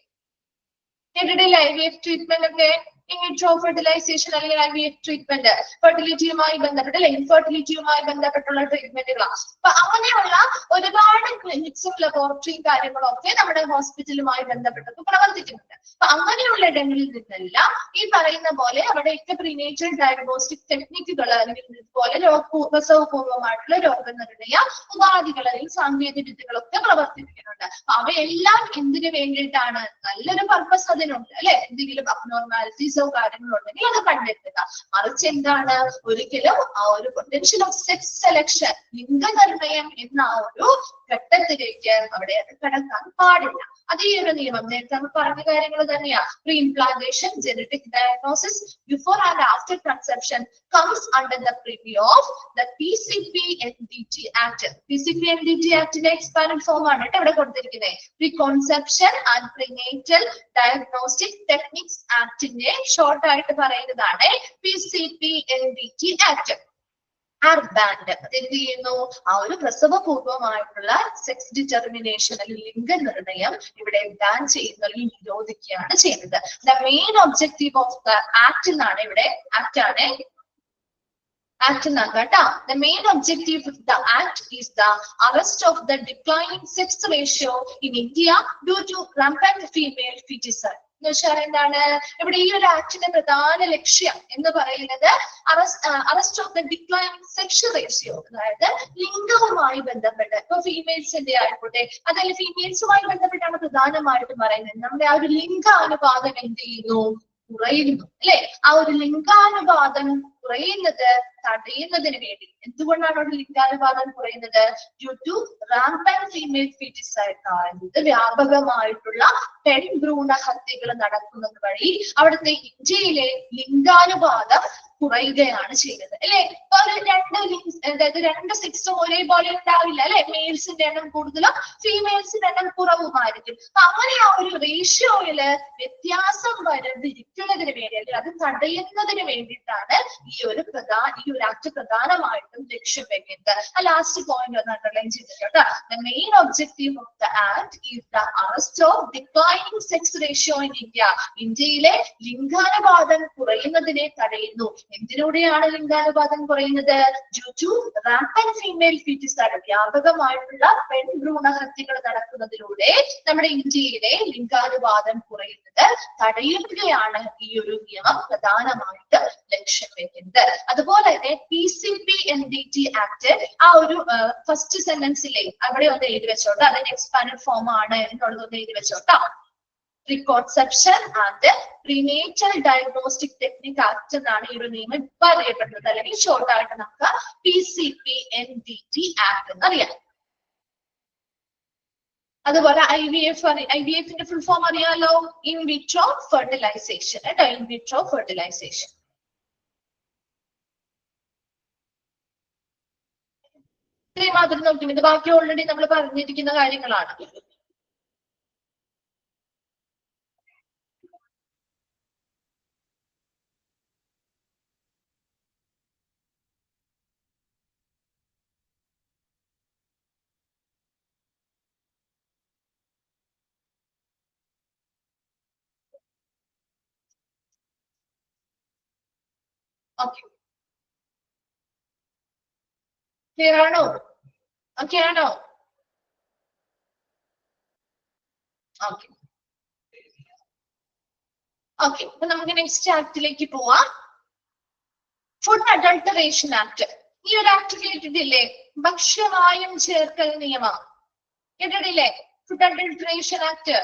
കേട്ടിട്ടില്ല IVF ട്രീറ്റ്മെന്റ് ഒക്കെ, ഇൻ വിട്രോ ഫെർട്ടിലൈസേഷൻ അല്ലെങ്കിൽ IVF ട്രീറ്റ്മെന്റ് ഫെർട്ടിലിറ്റിയുമായി ബന്ധപ്പെട്ട ഇൻഫെർട്ടിലിറ്റിയുമായി ബന്ധപ്പെട്ടുള്ള ട്രീറ്റ്മെന്റുകളാണ്. അപ്പൊ അങ്ങനെയുള്ള ഒരുപാട് ക്ലിനിക്സും ലബോറട്ടറിയും കാര്യങ്ങളും ഒക്കെ നമ്മുടെ ഹോസ്പിറ്റലുമായി ബന്ധപ്പെട്ടൊക്കെ പ്രവർത്തിക്കുന്നുണ്ട്. അപ്പൊ അങ്ങനെയുള്ള ഇടങ്ങളിൽ നിന്നെല്ലാം ഈ പറയുന്ന പോലെ അവിടെയൊക്കെ പ്രീനേറ്റൽ ഡയഗ്നോസ്റ്റിക് ടെക്നിക്കുകൾ അല്ലെങ്കിൽ ഇതുപോലെ പ്രസവപൂർവമായിട്ടുള്ള രോഗനിർണയ ഉപാധികൾ അല്ലെങ്കിൽ സാങ്കേതിക വിദ്യകളൊക്കെ പ്രവർത്തിപ്പിക്കുന്നുണ്ട്. അവയെല്ലാം എന്തിനു വേണ്ടിയിട്ടാണ്? നല്ലൊരു പർപ്പസ് അതിനുണ്ട് അല്ലെ. എന്തെങ്കിലും അബ്നോർമാലിറ്റീസോ കാര്യങ്ങളോ ഉണ്ടെങ്കിൽ അത് കണ്ടെത്തുക. മറിച്ച് എന്താണ്, ഒരിക്കലും ആ ഒരു പൊട്ടൻഷ്യൽ ഓഫ് സെക്സ് സെലക്ഷൻ, ലിംഗനിർണയം എന്ന ആ ഒരു ഘട്ടത്തിലേക്ക് അവിടെ അത് കടക്കാൻ പാടില്ല. അത് ഈ ഒരു നിയമം നേരത്തെ നമ്മൾ പറഞ്ഞ കാര്യങ്ങൾ തന്നെയാ. Pre implantation, genetic diagnosis before and after conception comes under the purview of the PCPNDT Act. PCPNDT Actന്റെ expanded form ആണ് കേട്ടോ ഇവിടെ കൊടുത്തിരിക്കുന്നത്. Preconception and Prenatal Diagnostic Techniques Actന്റെ ഷോർട്ട് ആയിട്ട് പറയുന്നതാണ് PCPNDT Act. ബാൻഡ് എന്ത് ചെയ്യുന്നു? ആ ഒരു പ്രസവപൂർവമായിട്ടുള്ള സെക്സ് ഡിറ്റർമിനേഷൻ അല്ലെങ്കിൽ ലിംഗനിർണയം ഇവിടെ ബാൻ ചെയ്യുന്ന അല്ലെങ്കിൽ നിരോധിക്കുകയാണ് ചെയ്യുന്നത്. The main objective of the act എന്നാണ് ഇവിടെ ആക്ട് ആണ് Act Nagata. The main objective of the act is the arrest of the declining sex ratio in India due to rampant female feticide. എന്താണ് ഇവിടെ ഈ ഒരു ആക്ടിന്റെ പ്രധാന ലക്ഷ്യം എന്ന് പറയുന്നത് arrest of the declining sexual ratio, അതായത് ലിംഗവുമായി ബന്ധപ്പെട്ട് ഇപ്പൊ ഫീമെയിൽസിന്റെ ആയിക്കോട്ടെ, അതായത് ഫീമെയിൽസുമായി ബന്ധപ്പെട്ടാണ് പ്രധാനമായിട്ടും പറയുന്നത്. നമ്മുടെ ആ ഒരു ലിംഗാനുപാതം എന്ത് ചെയ്യുന്നു? കുറയുന്നു അല്ലെ. ആ ഒരു ലിംഗാനുപാതം കുറയുന്നത് തടയുന്നതിന് വേണ്ടി. എന്തുകൊണ്ടാണ് അവിടെ ലിംഗാനുപാതം കുറയുന്നത്? Due to rampant female foeticide. ഇത് വ്യാപകമായിട്ടുള്ള പെൺ ഭ്രൂണ ഹത്യകൾ നടക്കുന്നത് വഴി അവിടുത്തെ ഇന്ത്യയിലെ ലിംഗാനുപാതം കുറയുകയാണ് ചെയ്യുന്നത് അല്ലെ. ഇപ്പൊ അതായത് രണ്ട് സെക്സും ഒരേപോലെ ഉണ്ടാവില്ല അല്ലെ. മെയിൽസിന്റെ എണ്ണം കൂടുതലും ഫീമെയിൽസിന്റെ എണ്ണം കുറവുമായിരിക്കും. അപ്പൊ അങ്ങനെ ആ ഒരു റേഷ്യോയില് വ്യത്യാസം വരാതിരിക്കുന്നതിന് വേണ്ടി അല്ലെങ്കിൽ അത് തടയുന്നതിന് വേണ്ടിയിട്ടാണ് ഈ ഒരു ആക്ട് പ്രധാനമായിട്ടും ലക്ഷ്യം വെക്കുന്നത്. ആ ലാസ്റ്റ് പോയിന്റ് ഒന്ന് അണ്ടർലൈൻ ചെയ്തിട്ടുണ്ട്. The main objective of the act is the arrest of declining sex ratio in India. ഇന്ത്യയിലെ ലിംഗാനുപാതം കുറയുന്നതിനെ തടയുന്നു. എന്തിലൂടെയാണ് ലിംഗാനുപാതം കുറയുന്നത്? Due to rampant female feticide. വ്യാപകമായിട്ടുള്ള പെൺ ഭ്രൂണഹത്യകൾ നടക്കുന്നതിലൂടെ നമ്മുടെ ഇന്ത്യയിലെ ലിംഗാനുപാതം കുറയുന്നത് തടയുകയാണ് ഈ ഒരു നിയമം പ്രധാനമായിട്ട് ലക്ഷ്യം വെക്കുന്നത്. അതുപോലെ തന്നെ PCPNDT ആക്ട് ആ ഒരു ഫസ്റ്റ് സെന്റൻസിലെ അവിടെ ഒന്ന് എഴുതി വെച്ചോട്ടോ. അതിന്റെ എക്സ്പാൻഡഡ് ഫോം ആണ് എന്നുള്ളതൊന്ന് എഴുതി വെച്ചോട്ടോ. Preconception and Prenatal Diagnostic Technique Act എന്നാണ് ഈ ഒരു നിയമം ഇപ്പൊ അറിയപ്പെടുന്നത്. അല്ലെങ്കിൽ ഷോർട്ട് ആയിട്ട് നമുക്ക് PCPNDT ആക്ട് എന്നറിയാം. അതുപോലെ IVF-ന്റെ ഫുൾ ഫോം അറിയാലോ, ഇൻ വിട്രോ ഫെർട്ടിലൈസേഷൻ കേട്ടോ. In vitro fertilisation. ഇത്രയും മാത്രം നോക്കിയിട്ട് ബാക്കി ഓൾറെഡി നമ്മൾ പറഞ്ഞിരിക്കുന്ന കാര്യങ്ങളാണ്. ഓക്കെ, ക്ലിയർ ആണോ? ഓക്കെ ആണോ? ഓക്കെ ഓക്കെ, അപ്പൊ നമുക്ക് നെക്സ്റ്റ് ആക്ടിലേക്ക് പോവാം. Food adulteration act. ഈ ഒരു ആക്ട് കേട്ടിട്ടില്ലേ? ഭക്ഷ്യമായം ചേർക്കൽ നിയമം കേട്ടിട്ടില്ലേ? Food adulteration act.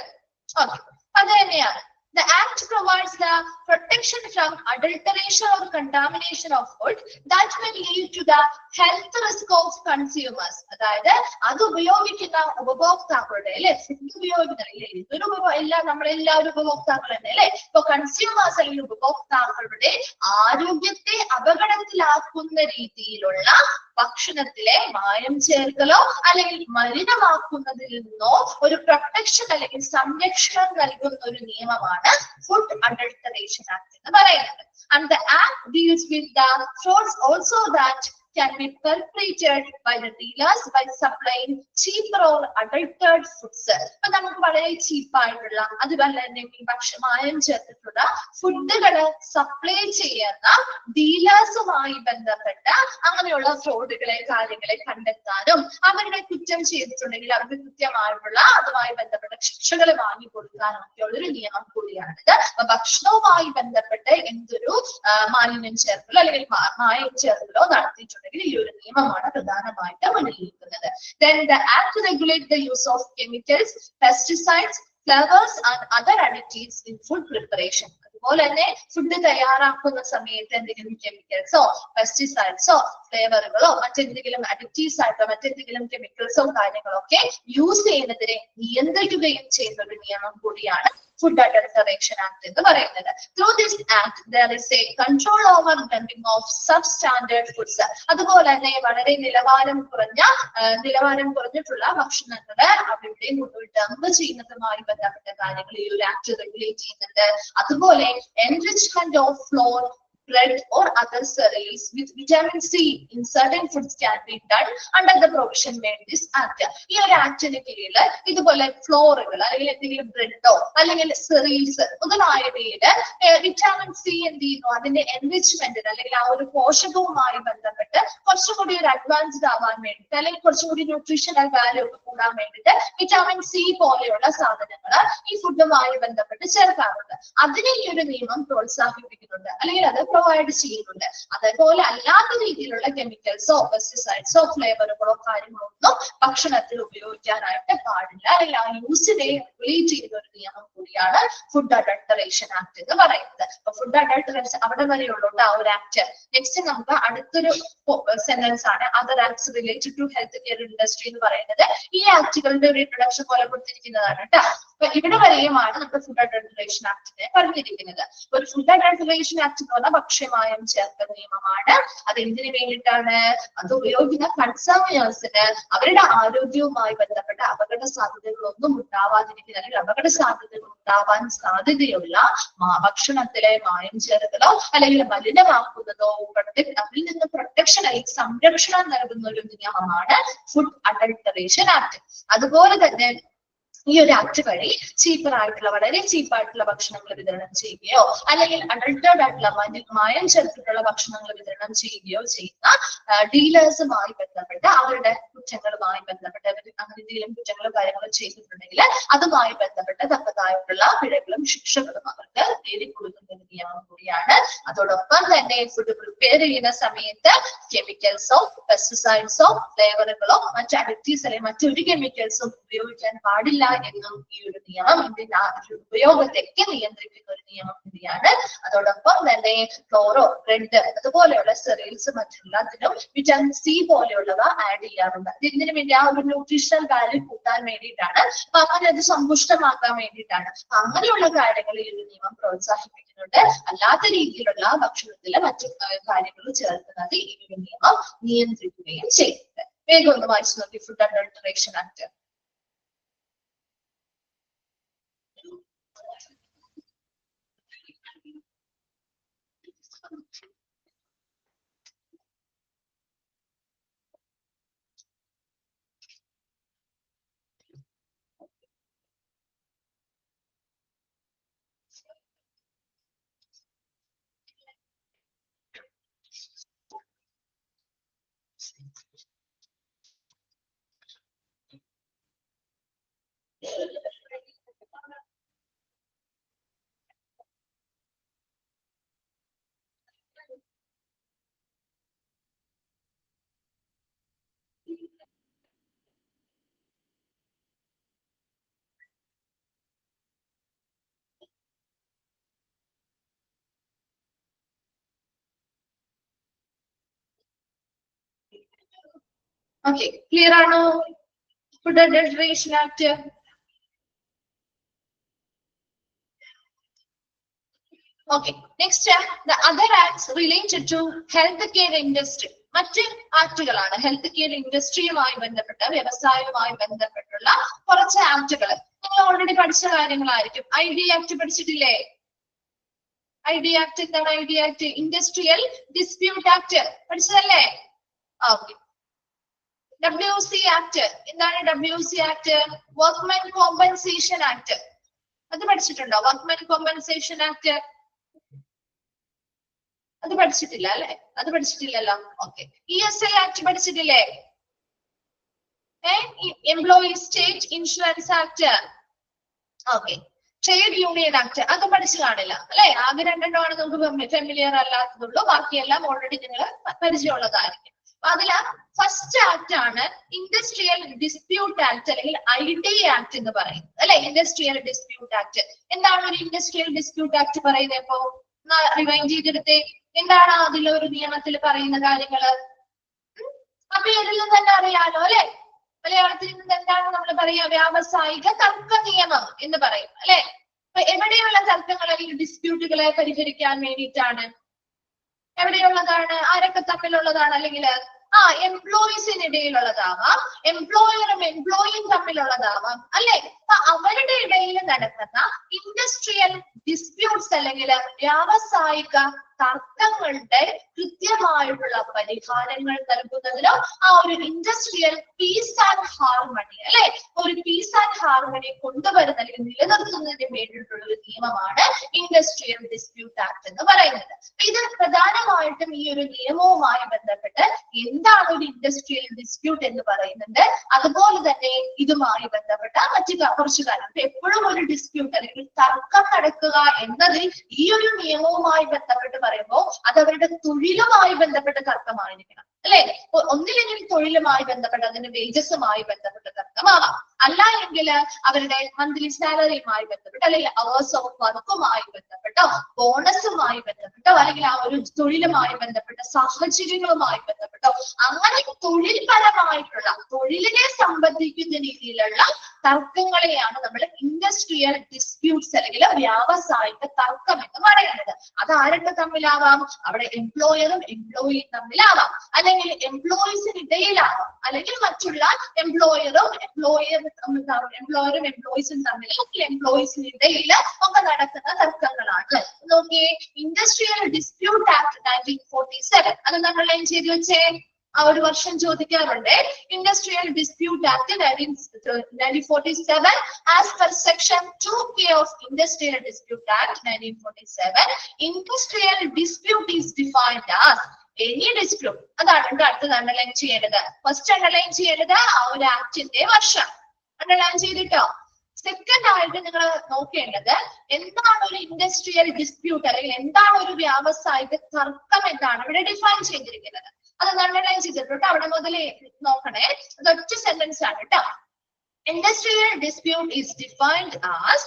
ഓക്കെ, അത് തന്നെയാണ്. The act provides the protection from adulteration or contamination of food that may lead to the health risk of consumers. അതായത് അത് ഉപയോഗിക്കുന്ന ഉപഭോക്താക്കളുടെ അല്ലെ, ഫുഡ് ഉപയോഗിക്കുന്ന എല്ലാം നമ്മളെല്ലാവരും ഉപഭോക്താക്കൾ തന്നെ അല്ലെ. ഇപ്പൊ കൺസ്യൂമേഴ്സ് അല്ലെങ്കിൽ ഉപഭോക്താക്കളുടെ ആരോഗ്യത്തെ അപകടത്തിലാക്കുന്ന രീതിയിലുള്ള ഭക്ഷണത്തിലെ മായം ചേർക്കലോ അല്ലെങ്കിൽ മലിനമാക്കുന്നതിൽ നിന്നോ ഒരു പ്രൊട്ടക്ഷൻ അല്ലെങ്കിൽ സംരക്ഷണം നൽകുന്ന ഒരു നിയമമാണ് ഫുഡ് അഡൾട്ടറേഷൻ ആക്ട് എന്ന് പറയുന്നത്. And the act deals with the frauds also that can be perpetrated by the dealers by supplying cheaper or adulterated foods. അപ്പൊ നമുക്ക് വളരെ ചീപ്പായിട്ടുള്ള അതുപോലെ തന്നെ ഭക്ഷ്യമായം ചേർത്തിട്ടുള്ള ഫുഡുകൾ സപ്ലൈ ചെയ്യുന്ന ഡീലേഴ്സുമായി ബന്ധപ്പെട്ട അങ്ങനെയുള്ള ഫ്രോഡുകളെ കാര്യങ്ങളെ കണ്ടെത്താനും അവരുടെ കുറ്റം ചെയ്തിട്ടുണ്ടെങ്കിൽ അവർക്ക് കൃത്യമായിട്ടുള്ള അതുമായി ബന്ധപ്പെട്ട ശിക്ഷകൾ വാങ്ങിക്കൊടുക്കാനും ഒക്കെയുള്ള ഒരു നിയമം കൂടിയാണിത്. അപ്പൊ ഭക്ഷണവുമായി ബന്ധപ്പെട്ട് എന്തൊരു മാലിന്യം ചേർക്കലോ അല്ലെങ്കിൽ മായം ചേർക്കലോ നടത്തിയിട്ടുണ്ടെങ്കിൽ ഈ ഒരു നിയമമാണ് പ്രധാനമായിട്ട് മുന്നിലിരിക്കുന്നത്. Then the act regulates the use of chemicals, pesticides, flavors and other additives in food preparation. അതുപോലെ തന്നെ ഫുഡ് തയ്യാറാക്കുന്ന സമയത്ത് എന്തെങ്കിലും കെമിക്കൽസോ പെസ്റ്റിസൈഡ്സോ ഫ്ലേവറുകളോ മറ്റെന്തെങ്കിലും അഡിറ്റീവ്സ് ആയിട്ടോ മറ്റെന്തെങ്കിലും കെമിക്കൽസോ കാര്യങ്ങളോ ഒക്കെ യൂസ് ചെയ്യുന്നതിനെ നിയന്ത്രിക്കുകയും ചെയ്യുന്ന ഒരു നിയമം കൂടിയാണ് ഫുഡ് അഡൾട്ടറേഷൻ ആക്ട് എന്ന് പറയുന്നത്. Through this act there is a control over dumping of substandard foods. അതുപോലെ തന്നെ വളരെ നിലവാരം കുറഞ്ഞിട്ടുള്ള ഭക്ഷണങ്ങൾ അവരുടെ ഡംപ് ചെയ്യുന്നതുമായി ബന്ധപ്പെട്ട കാര്യങ്ങൾ ഈ ഒരു ആക്ട് റെഗുലേറ്റ് ചെയ്യുന്നുണ്ട്. അതുപോലെ enrichment of flour, bread or other cereals with vitamin C in certain foods can be done under the provision made this act. ഈ ഒരു ആക്ടിന് കീഴിൽ ഇതുപോലെ ഫ്ലോറുകൾ അല്ലെങ്കിൽ എന്തെങ്കിലും ബ്രെഡോ അല്ലെങ്കിൽ സെറീൽസ് മുതലായവയിൽ വിറ്റാമിൻ സി എന്ത് ചെയ്യുന്നു, അതിന്റെ എൻറിച്ച്മെന്റിന് അല്ലെങ്കിൽ ആ ഒരു പോഷകവുമായി ബന്ധപ്പെട്ട് കുറച്ചുകൂടി ഒരു അഡ്വാൻസ്ഡ് ആവാൻ വേണ്ടിയിട്ട് അല്ലെങ്കിൽ കുറച്ചുകൂടി ന്യൂട്രീഷണൽ വാല്യൂ ഒക്കെ കൂടാൻ വേണ്ടിയിട്ട് വിറ്റാമിൻ സി പോലെയുള്ള സാധനങ്ങൾ ഈ ഫുഡുമായി ബന്ധപ്പെട്ട് ചേർക്കാറുണ്ട്. അതിനെ ഈ ഒരു നിയമം പ്രോത്സാഹിപ്പിക്കുന്നുണ്ട് അല്ലെങ്കിൽ അത് പ്രൊവൈഡ് ചെയ്യുന്നുണ്ട്. അതേപോലെ അല്ലാത്ത രീതിയിലുള്ള കെമിക്കൽസോ പെസ്റ്റിസൈഡ്സോ ഫ്ലേവറുകളോ കാര്യങ്ങളോ ഒന്നും ഭക്ഷണത്തിൽ ഉപയോഗിക്കാനായിട്ട് പാടില്ല അല്ലെങ്കിൽ ആ യൂസിനെ റെഗുലേറ്റ് ചെയ്യുന്ന ഒരു നിയമം കൂടിയാണ് ഫുഡ് അഡൾട്ടറേഷൻ ആക്ട് എന്ന് പറയുന്നത്. അപ്പൊ ഫുഡ് അഡൾട്ടറേഷൻ അവിടെ വരെയുള്ളൂ ആ ഒരു ആക്ട്. നെക്സ്റ്റ് നമുക്ക് അടുത്തൊരു സെന്റൻസ് ആണ് other acts related to health care industry എന്ന് പറയുന്നത്. ഈ ആക്ടുകളുടെ ഒരു ഇൻട്രൊഡക്ഷൻ പോലെ കൊടുത്തിരിക്കുന്നതാണ് കേട്ടോ. അപ്പൊ ഇവിടെ വരെയുമാണ് നമ്മുടെ ഫുഡ് അഡൾട്ടറേഷൻ ആക്ടിനെ പറഞ്ഞിരിക്കുന്നത്. ഒരു ഫുഡ് അഡൾട്ടറേഷൻ ആക്ട് എന്ന് പറഞ്ഞാൽ ഭക്ഷ്യമായം ചേർക്കൽ നിയമമാണ്. അത് എന്തിനു വേണ്ടിയിട്ടാണ്? അത് ഉപയോഗിക്കുന്ന കൺസ്യൂമേഴ്സിന് അവരുടെ ആരോഗ്യവുമായി ബന്ധപ്പെട്ട അപകട സാധ്യതകളൊന്നും ഉണ്ടാവാതിരിക്കുന്ന അല്ലെങ്കിൽ അപകട സാധ്യതകൾ ഉണ്ടാവാൻ സാധ്യതയുള്ള ഭക്ഷണത്തിലെ മായം ചേർക്കലോ അല്ലെങ്കിൽ മലിനമാക്കുന്നതോ അതിൽ നിന്ന് പ്രൊട്ടക്ഷൻ അല്ലെങ്കിൽ സംരക്ഷണം നൽകുന്ന ഒരു നിയമമാണ് ഫുഡ് അഡൾട്ടറേഷൻ ആക്ട്. അതുപോലെ തന്നെ ഈ ഒരു ആക്ട് വഴി വളരെ ചീപ്പായിട്ടുള്ള ഭക്ഷണങ്ങൾ വിതരണം ചെയ്യുകയോ അല്ലെങ്കിൽ അഡൾട്ടേർഡ് ആയിട്ടുള്ള മായം ചേർത്തിട്ടുള്ള ഭക്ഷണങ്ങൾ വിതരണം ചെയ്യുകയോ ചെയ്യുന്ന ഡീലേഴ്സുമായി ബന്ധപ്പെട്ട് അവരുടെ കുറ്റങ്ങളുമായി ബന്ധപ്പെട്ട് അങ്ങനെ എന്തെങ്കിലും കുറ്റങ്ങളും കാര്യങ്ങളും ചെയ്തിട്ടുണ്ടെങ്കിൽ അതുമായി ബന്ധപ്പെട്ട് തക്കതായിട്ടുള്ള പിഴകളും ശിക്ഷകളും അവർക്ക് നേടിക്കൊടുക്കുന്ന ഒരു നിയമം കൂടിയാണ്. അതോടൊപ്പം തന്നെ ഫുഡ് പ്രിപ്പയർ ചെയ്യുന്ന സമയത്ത് കെമിക്കൽസോ പെസ്റ്റിസൈഡ്സോ ഫ്ലേവറുകളോ മറ്റ് അഡിറ്റീവ്സ് അല്ലെങ്കിൽ മറ്റൊരു കെമിക്കൽസും ഉപയോഗിക്കാൻ പാടില്ല എന്നും ഈ ഒരു നിയമം ഇതിന്റെ ഉപയോഗത്തെയൊക്കെ നിയന്ത്രിക്കുന്ന ഒരു നിയമം കൂടിയാണ്. അതോടൊപ്പം തന്നെ ഫ്ലോറോ ബ്രെഡ് അതുപോലെയുള്ള സെറീൽസ് മറ്റെല്ലാത്തിനും വിറ്റാമിൻ സി പോലെയുള്ളവ ആഡ് ചെയ്യാറുണ്ട്. ഇതിനു വേണ്ടി ആ ഒരു ന്യൂട്രീഷണൽ വാല്യൂ കൂട്ടാൻ വേണ്ടിയിട്ടാണ്. അപ്പൊ അങ്ങനെ അത് സമ്പുഷ്ടമാക്കാൻ വേണ്ടിയിട്ടാണ്. അങ്ങനെയുള്ള കാര്യങ്ങൾ ഈ ഒരു നിയമം പ്രോത്സാഹിപ്പിക്കുന്നുണ്ട്. അല്ലാത്ത രീതിയിലുള്ള ഭക്ഷണത്തിലെ മറ്റു കാര്യങ്ങൾ ചേർക്കുന്നത് ഈ ഒരു നിയമം നിയന്ത്രിക്കുകയും ചെയ്യുന്നുണ്ട്. വേഗം ഒന്ന് വായിച്ചു നോക്കി food adulteration act. Okay, clear ആണോ? Food adulteration act. Okay, next, the other acts related to healthcare industry. മറ്റ് ആക്ടുകളാണ് ഹെൽത്ത് കെയർ ഇൻഡസ്ട്രിയുമായി ബന്ധപ്പെട്ട, വ്യവസായവുമായി ബന്ധപ്പെട്ടുള്ള കുറച്ച് ആക്ടുകൾ. നിങ്ങൾ ഓൾറെഡി പഠിച്ച കാര്യങ്ങളായിരിക്കും. ID ആക്ട് പഠിച്ചിട്ടില്ലേ? ID ആക്ട് എന്താണ്? ID act industrial dispute act പഠിച്ചതല്ലേ? ഓക്കെ. WC ആക്ട് എന്താണ്? WC act workmen compensation act, അത് പഠിച്ചിട്ടുണ്ടോ? വർക്ക്മെൻ കോമ്പൻസേഷൻ ആക്ട് അത് പഠിച്ചിട്ടില്ല അല്ലെ? അത് പഠിച്ചിട്ടില്ലല്ലോ. ഓക്കെ. ESI ആക്ട് പഠിച്ചിട്ടില്ലേ? Employee state insurance act. Okay. Trade union act അത് പഠിച്ചു കാണില്ല അല്ലെ? ആകെ രണ്ടെണ്ണമാണ് നമുക്ക് ഫെമിലിയർ അല്ലാത്തതുള്ളൂ. ബാക്കിയെല്ലാം ഓൾറെഡി നിങ്ങൾ പരിചയമുള്ളതായിരിക്കും. അപ്പൊ അതില് ഫസ്റ്റ് ആക്ട് ആണ് ഇൻഡസ്ട്രിയൽ ഡിസ്പ്യൂട്ട് ആക്ട് അല്ലെങ്കിൽ ID ആക്ട് എന്ന് പറയുന്നത് അല്ലെ? Industrial dispute act. എന്താണ് ഒരു ഇൻഡസ്ട്രിയൽ ഡിസ്പ്യൂട്ട് ആക്ട് പറയുന്നത്? ഇപ്പോ റിവൈൻഡ് ചെയ്തെടുത്തേ. എന്താണ് അതിലൊരു നിയമത്തിൽ പറയുന്ന കാര്യങ്ങള്? അപ്പൊ ഇതിൽ നിന്ന് തന്നെ അറിയാലോ അല്ലെ? മലയാളത്തിൽ നിന്ന് എന്താണ് നമ്മൾ പറയാ? വ്യാവസായിക തർക്ക നിയമം എന്ന് പറയും അല്ലെ? അപ്പൊ എവിടെയുള്ള തർക്കങ്ങൾ അല്ലെങ്കിൽ ഡിസ്പ്യൂട്ടുകളെ പരിഹരിക്കാൻ വേണ്ടിയിട്ടാണ്? എവിടെയുള്ളതാണ്? ആരൊക്കെ തമ്മിലുള്ളതാണ്? അല്ലെങ്കിൽ എംപ്ലോയീസിനിടയിലുള്ളതാവാം, എംപ്ലോയറും എംപ്ലോയിയും തമ്മിലുള്ളതാവാം അല്ലെ? അപ്പൊ അവരുടെ ഇടയിൽ നടക്കുന്ന ഇൻഡസ്ട്രിയൽ ഡിസ്പ്യൂട്ട്സ് അല്ലെങ്കിൽ വ്യാവസായിക തർക്കങ്ങളുടെ കൃത്യമായിട്ടുള്ള പരിഹാരങ്ങൾ നൽകുന്നതിനോ ആ ഒരു ഇൻഡസ്ട്രിയൽ പീസ് ആൻഡ് ഹാർമണി അല്ലെ? ഒരു പീസ് ആൻഡ് ഹാർമണി കൊണ്ടുവരുന്ന അല്ലെങ്കിൽ നിലനിർത്തുന്നതിന് വേണ്ടിയിട്ടുള്ള ഒരു നിയമമാണ് ഇൻഡസ്ട്രിയൽ ഡിസ്പ്യൂട്ട് ആക്ട് എന്ന് പറയുന്നത്. ഇത് പ്രധാനമായിട്ടും ഈ ഒരു നിയമവുമായി ബന്ധപ്പെട്ട് എന്താണ് ഒരു ഇൻഡസ്ട്രിയൽ ഡിസ്പ്യൂട്ട് എന്ന് പറയുന്നുണ്ട്. അതുപോലെ തന്നെ ഇതുമായി ബന്ധപ്പെട്ട മറ്റു കുറച്ചു കാര്യം എപ്പോഴും ഒരു ഡിസ്പ്യൂട്ട് അല്ലെങ്കിൽ തർക്കം നടക്കുക എന്നതിൽ ഈ ഒരു നിയമവുമായി ബന്ധപ്പെട്ട് പറയുമ്പോൾ അത് അവരുടെ തൊഴിലുമായി ബന്ധപ്പെട്ട തർക്കമായിരിക്കണം അല്ലെ? ഒന്നില്ലെങ്കിൽ തൊഴിലുമായി ബന്ധപ്പെട്ട് അതിന്റെ വേജസുമായി ബന്ധപ്പെട്ട തർക്കമാവാം, അല്ല എങ്കിൽ അവരുടെ മന്ത്ലി സാലറിയുമായി ബന്ധപ്പെട്ടോ അല്ലെങ്കിൽ അവേഴ്സ് ഓഫ് വർക്കുമായി ബന്ധപ്പെട്ടോ ബോണസുമായി ബന്ധപ്പെട്ടോ അല്ലെങ്കിൽ ആ ഒരു തൊഴിലുമായി ബന്ധപ്പെട്ട സാഹചര്യങ്ങളുമായി ബന്ധപ്പെട്ടോ അങ്ങനെ തൊഴിൽപരമായിട്ടുള്ള തൊഴിലിനെ സംബന്ധിക്കുന്ന രീതിയിലുള്ള തർക്കങ്ങളെയാണ് നമ്മൾ ഇൻഡസ്ട്രിയൽ ഡിസ്പ്യൂട്ട്സ് അല്ലെങ്കിൽ വ്യാവസായിക തർക്കം എന്ന് പറയുന്നത്. അത് ആരൊക്കെ തമ്മിലാവാം? അവിടെ എംപ്ലോയറും എംപ്ലോയിയും തമ്മിലാവാം, അല്ലെങ്കിൽ എംപ്ലോയീസിനിടയിലാവാം, അല്ലെങ്കിൽ മറ്റുള്ള എംപ്ലോയറും എംപ്ലോയീസും തമ്മിൽ എംപ്ലോയീസിനിടയിൽ ഒക്കെ നടക്കുന്ന തർക്കങ്ങളാണ്. നോക്കിയേ, ഇൻഡസ്ട്രിയൽ ഡിസ്പ്യൂട്ട് ആക്ട് 1947 അത് നമ്മൾ ലൈൻ ചെയ്ത് വെച്ചേ. ആ ഒരു വർഷം ചോദിക്കാറുണ്ട്. Industrial dispute act 1947 as per section 2K of industrial dispute act 1947 industrial dispute is defined as any dispute. അതാണ് അടുത്തത് അണ്ടർലൈൻ ചെയ്യേണ്ടത്. ഫസ്റ്റ് അണ്ടർലൈൻ ചെയ്യേണ്ടത് ആ ഒരു ആക്ടിന്റെ വർഷം അണ്ടർലൈൻ ചെയ്തിട്ടോ. സെക്കൻഡ് ആയിട്ട് നിങ്ങൾ നോക്കേണ്ടത് എന്താണ് ഒരു ഇൻഡസ്ട്രിയൽ ഡിസ്പ്യൂട്ട് അല്ലെങ്കിൽ എന്താണ് ഒരു വ്യാവസായിക തർക്കം എന്നാണ് ഇവിടെ ഡിഫൈൻ ചെയ്തിരിക്കുന്നത്. അത് അണ്ടർലൈൻ ചെയ്തിട്ടുണ്ട്. അവിടെ മുതൽ നോക്കണേ, അതൊറ്റ സെന്റൻസ് ആണ് കേട്ടോ. Industrial dispute is defined as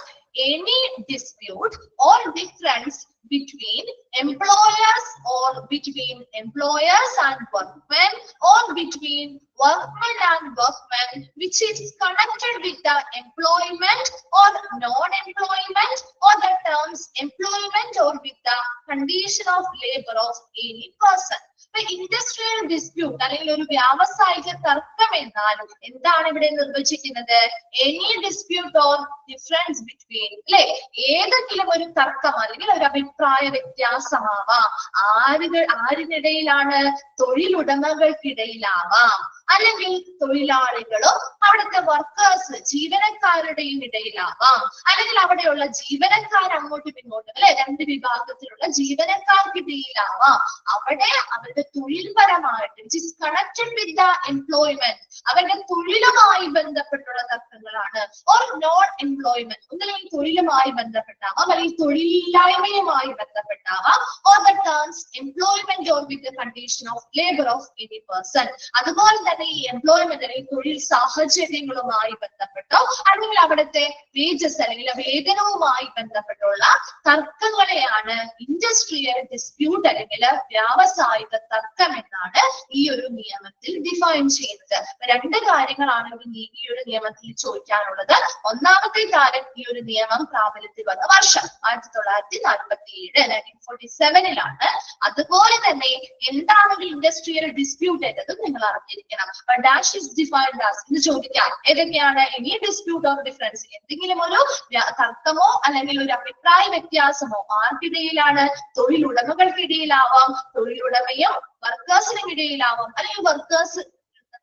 any dispute or difference between employers or between employers and workmen or between workmen and workmen which is connected with the employment or non-employment or the terms employment or with the condition of labor of any person. Industrial dispute അല്ലെങ്കിൽ ഒരു വ്യാവസായിക തർക്കം എന്നാലും എന്താണ് ഇവിടെ നിർവചിക്കുന്നത്? Any dispute or difference between അല്ലെ? ഏതെങ്കിലും ഒരു തർക്കം അല്ലെങ്കിൽ ഒരു അഭിപ്രായ വ്യത്യാസമാവാം. ആരിനിടയിലാണ്? തൊഴിലുടമകൾക്കിടയിലാവാം, അല്ലെങ്കിൽ തൊഴിലാളികളും അവിടുത്തെ വർക്കേഴ്സ് ജീവനക്കാരുടെയും ഇടയിലാവാം, അല്ലെങ്കിൽ അവിടെയുള്ള ജീവനക്കാർ അങ്ങോട്ടും ഇങ്ങോട്ടും അല്ലെ രണ്ട് വിഭാഗത്തിലുള്ള ജീവനക്കാർക്കിടയിലാവാം. അവിടെ അവരുടെ തൊഴിൽപരമായിട്ട് which is connected with the employment അവരുടെ തൊഴിലുമായി ബന്ധപ്പെട്ടുള്ള തർക്കങ്ങൾ കാര്യങ്ങളാണ്. ഓർ നോൺ എംപ്ലോയ്മെന്റ്, ഒന്നല്ലെങ്കിൽ തൊഴിലുമായി ബന്ധപ്പെട്ടാവാം, അല്ലെങ്കിൽ തൊഴിലില്ലായ്മയുമായി ബന്ധപ്പെട്ടാവാം. Or the terms employment or with the condition of labour of any person. അതുപോലെ തന്നെ ഈ എംപ്ലോയ്മെന്റ് അല്ലെങ്കിൽ തൊഴിൽ സാഹചര്യങ്ങളുമായി ബന്ധപ്പെട്ടോ അല്ലെങ്കിൽ അവിടുത്തെ വേജസ് അല്ലെങ്കിൽ വേതനവുമായി ബന്ധപ്പെട്ടുള്ള തർക്കങ്ങളെയാണ് ഇൻഡസ്ട്രിയൽ ഡിസ്പ്യൂട്ട് അല്ലെങ്കിൽ വ്യാവസായിക തർക്കം എന്നാണ് ഈ ഒരു നിയമത്തിൽ ഡിഫൈൻ ചെയ്യുന്നത്. രണ്ട് കാര്യങ്ങളാണ് ഈ ഒരു നിയമത്തിൽ ചോദിക്കാനുള്ളത്. ഒന്നാമത്തെ കാര്യം, ഈ ഒരു നിയമം പ്രാബല്യത്തിൽ വന്ന വർഷം 1947 1947 അതുപോലെ തന്നെ എന്താണ് ഒരു ഇൻഡസ്ട്രിയൽ ഡിസ്പ്യൂട്ട് എന്നതും നിങ്ങൾ അറിഞ്ഞിരിക്കണം. ഡാഷ് ഇസ് ഡിഫൈൻഡ് ആസ് എന്ന് ചോദിക്കാം. ഏതൊക്കെയാണ്? എനി ഡിസ്പ്യൂട്ട് ഓഫ് ഡിഫറൻസ്, എന്തെങ്കിലും ഒരു തർക്കമോ അല്ലെങ്കിൽ ഒരു അഭിപ്രായ വ്യത്യാസമോ ആർക്കിടയിലാണ്? തൊഴിലുടമകൾക്കിടയിലാവാം, തൊഴിലുടമയും വർക്കേഴ്സിനും ഇടയിലാവാം, അല്ലെങ്കിൽ വർക്കേഴ്സ്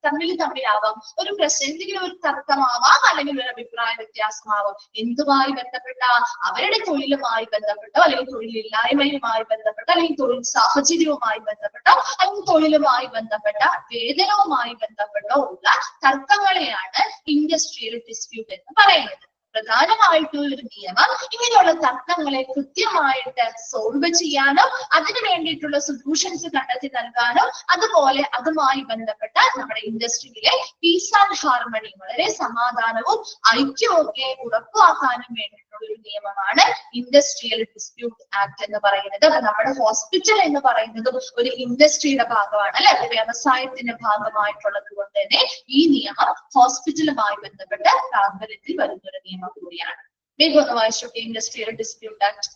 തമ്മിലാവാം. ഒരു പ്രശ്നം, എന്തെങ്കിലും ഒരു തർക്കമാവാം അല്ലെങ്കിൽ ഒരു അഭിപ്രായ വ്യത്യാസമാവാം. എന്തുമായി ബന്ധപ്പെട്ട? അവരുടെ തൊഴിലുമായി ബന്ധപ്പെട്ടോ അല്ലെങ്കിൽ തൊഴിലില്ലായ്മയുമായി ബന്ധപ്പെട്ടോ അല്ലെങ്കിൽ തൊഴിൽ സാഹചര്യവുമായി ബന്ധപ്പെട്ടോ അല്ലെങ്കിൽ തൊഴിലുമായി ബന്ധപ്പെട്ട വേതനവുമായി ബന്ധപ്പെട്ടോ ഉള്ള തർക്കങ്ങളെയാണ് ഇൻഡസ്ട്രിയൽ ഡിസ്പ്യൂട്ട് എന്ന് പറയുന്നത്. പ്രധാനമായിട്ടും ഒരു നിയമം ഇങ്ങനെയുള്ള തർക്കങ്ങളെ കൃത്യമായിട്ട് സോൾവ് ചെയ്യാനും അതിനു വേണ്ടിയിട്ടുള്ള സൊല്യൂഷൻസ് കണ്ടെത്തി നൽകാനും അതുപോലെ അതുമായി ബന്ധപ്പെട്ട നമ്മുടെ ഇൻഡസ്ട്രിയിലെ പീസ് ആൻഡ് ഹാർമണി, വളരെ സമാധാനവും ഐക്യവും ഒക്കെ ഉറപ്പാക്കാനും വേണ്ടിയിട്ടുള്ള ഒരു നിയമമാണ് ഇൻഡസ്ട്രിയൽ ഡിസ്പ്യൂട്ട് ആക്ട് എന്ന് പറയുന്നത്. അപ്പൊ നമ്മുടെ ഹോസ്പിറ്റൽ എന്ന് പറയുന്നതും ഒരു ഇൻഡസ്ട്രിയുടെ ഭാഗമാണ് അല്ലെ, അത് വ്യവസായത്തിന്റെ ഭാഗമായിട്ടുള്ളത് കൊണ്ട് തന്നെ ഈ നിയമം ഹോസ്പിറ്റലുമായി ബന്ധപ്പെട്ട് പ്രാബല്യത്തിൽ വരുന്ന ഒരു നിയമം കൂടിയാണ്. വേഗം ഒന്ന് വായിച്ചോട്ടെ ഇൻഡസ്ട്രിയൽ ഡിസ്പ്യൂട്ട് ആക്ട്.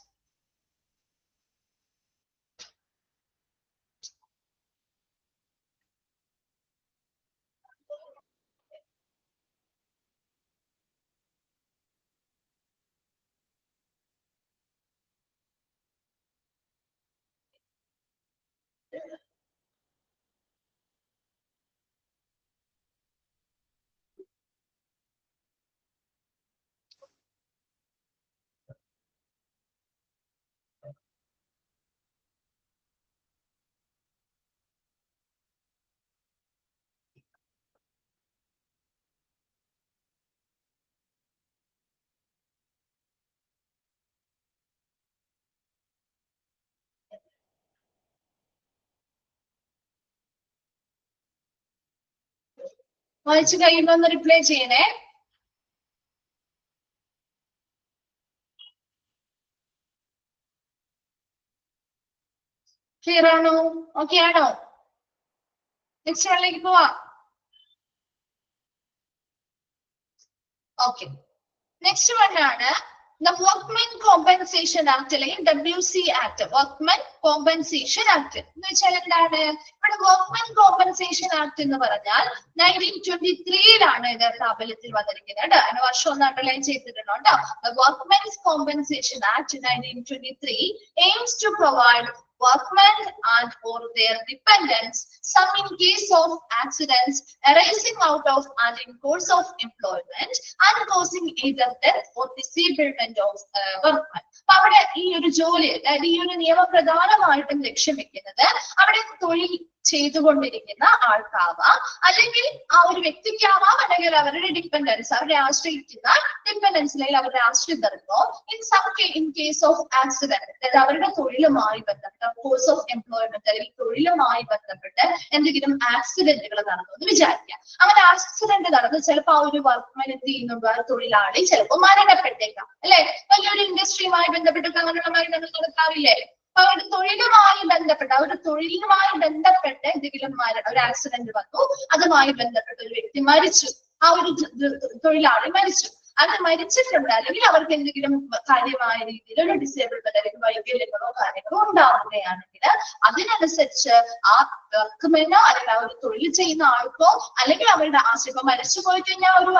വായിച്ചു കഴിയുമ്പോ ഒന്ന് റിപ്ലൈ ചെയ്യണേ. ക്ലിയർ ആണോ? ഓക്കെ ആണോ? നെക്സ്റ്റ് വണ്ണിലേക്ക് പോവാം. ഓക്കെ, നെക്സ്റ്റ് വൺ ആണ് The Workmen Compensation Act അല്ലെങ്കിൽ WC Act, Workmen Compensation Act എന്ന് വെച്ചാൽ എന്താണ്? ഇവിടെ Workmen Compensation Act എന്ന് പറഞ്ഞാൽ 1923 ഇത് പ്രാബല്യത്തിൽ വന്നിരിക്കുന്നത്. അതിന് വർഷം ഒന്ന് അണ്ടർലൈൻ ചെയ്തിട്ടുണ്ടോ കേട്ടോ. The Workmen's Compensation Act 1923 aims to provide workmen and or their dependents some in case of accidents arising out of and in course of employment and causing either death or disablement of workmen. അപ്പൊ അവിടെ ഈ ഒരു ജോലി, അതായത് ഈ ഒരു നിയമം പ്രധാനമായിട്ടും ലക്ഷ്യം വെക്കുന്നത് അവിടെ തൊഴിൽ ചെയ്തുകൊണ്ടിരിക്കുന്ന ആൾക്കാവാം, അല്ലെങ്കിൽ ആ ഒരു വ്യക്തിക്കാവാം, അല്ലെങ്കിൽ അവരുടെ ഡിപ്പെൻഡൻസ്, അവരെ ആശ്രയിക്കുന്ന ഡിപ്പെൻഡൻസ് അല്ലെങ്കിൽ അവരുടെ ആശ്രിതർക്കോ ഇൻ കേസ് ഓഫ് ആക്സിഡന്റ്, അതായത് അവരുടെ തൊഴിലുമായി ബന്ധപ്പെട്ട കോഴ്സ് ഓഫ് എംപ്ലോയ്മെന്റ് അല്ലെങ്കിൽ തൊഴിലുമായി ബന്ധപ്പെട്ട് എന്തെങ്കിലും ആക്സിഡന്റുകൾ നടന്നു എന്ന് വിചാരിക്കാം. അങ്ങനെ ആക്സിഡന്റ് നടന്ന് ചിലപ്പോൾ ആ ഒരു വർക്ക്മാൻ എന്ത് ചെയ്യുന്നുണ്ട്, ആ തൊഴിലാളി ചിലപ്പോൾ മരണപ്പെട്ടേക്കാം അല്ലെ. വലിയൊരു ഇൻഡസ്ട്രിയുമായി ബന്ധപ്പെട്ട് അങ്ങനെയുള്ള മരണങ്ങൾ നടക്കാറില്ലേ? അപ്പൊ ഒരു തൊഴിലുമായി ബന്ധപ്പെട്ട എന്തെങ്കിലും ഒരു ആക്സിഡന്റ് വന്നു, അതുമായി ബന്ധപ്പെട്ട ഒരു വ്യക്തി മരിച്ചു, ആ ഒരു തൊഴിലാളി മരിച്ചു. അത് മരിച്ചിട്ടുണ്ട് അല്ലെങ്കിൽ അവർക്ക് എന്തെങ്കിലും കാര്യമായ രീതിയിൽ ഒരു ഡിസേബിൾമെന്റ് അല്ലെങ്കിൽ വൈകല്യങ്ങളോ കാര്യങ്ങളോ ഉണ്ടാവുകയാണെങ്കിൽ അതിനനുസരിച്ച് ആ വർക്ക്മെനോ അല്ലെങ്കിൽ ആ ഒരു തൊഴിൽ ചെയ്യുന്ന ആൾക്കോ അല്ലെങ്കിൽ അവരുടെ ആശ്രിതം മരിച്ചു പോയി കഴിഞ്ഞാൽ ഒരു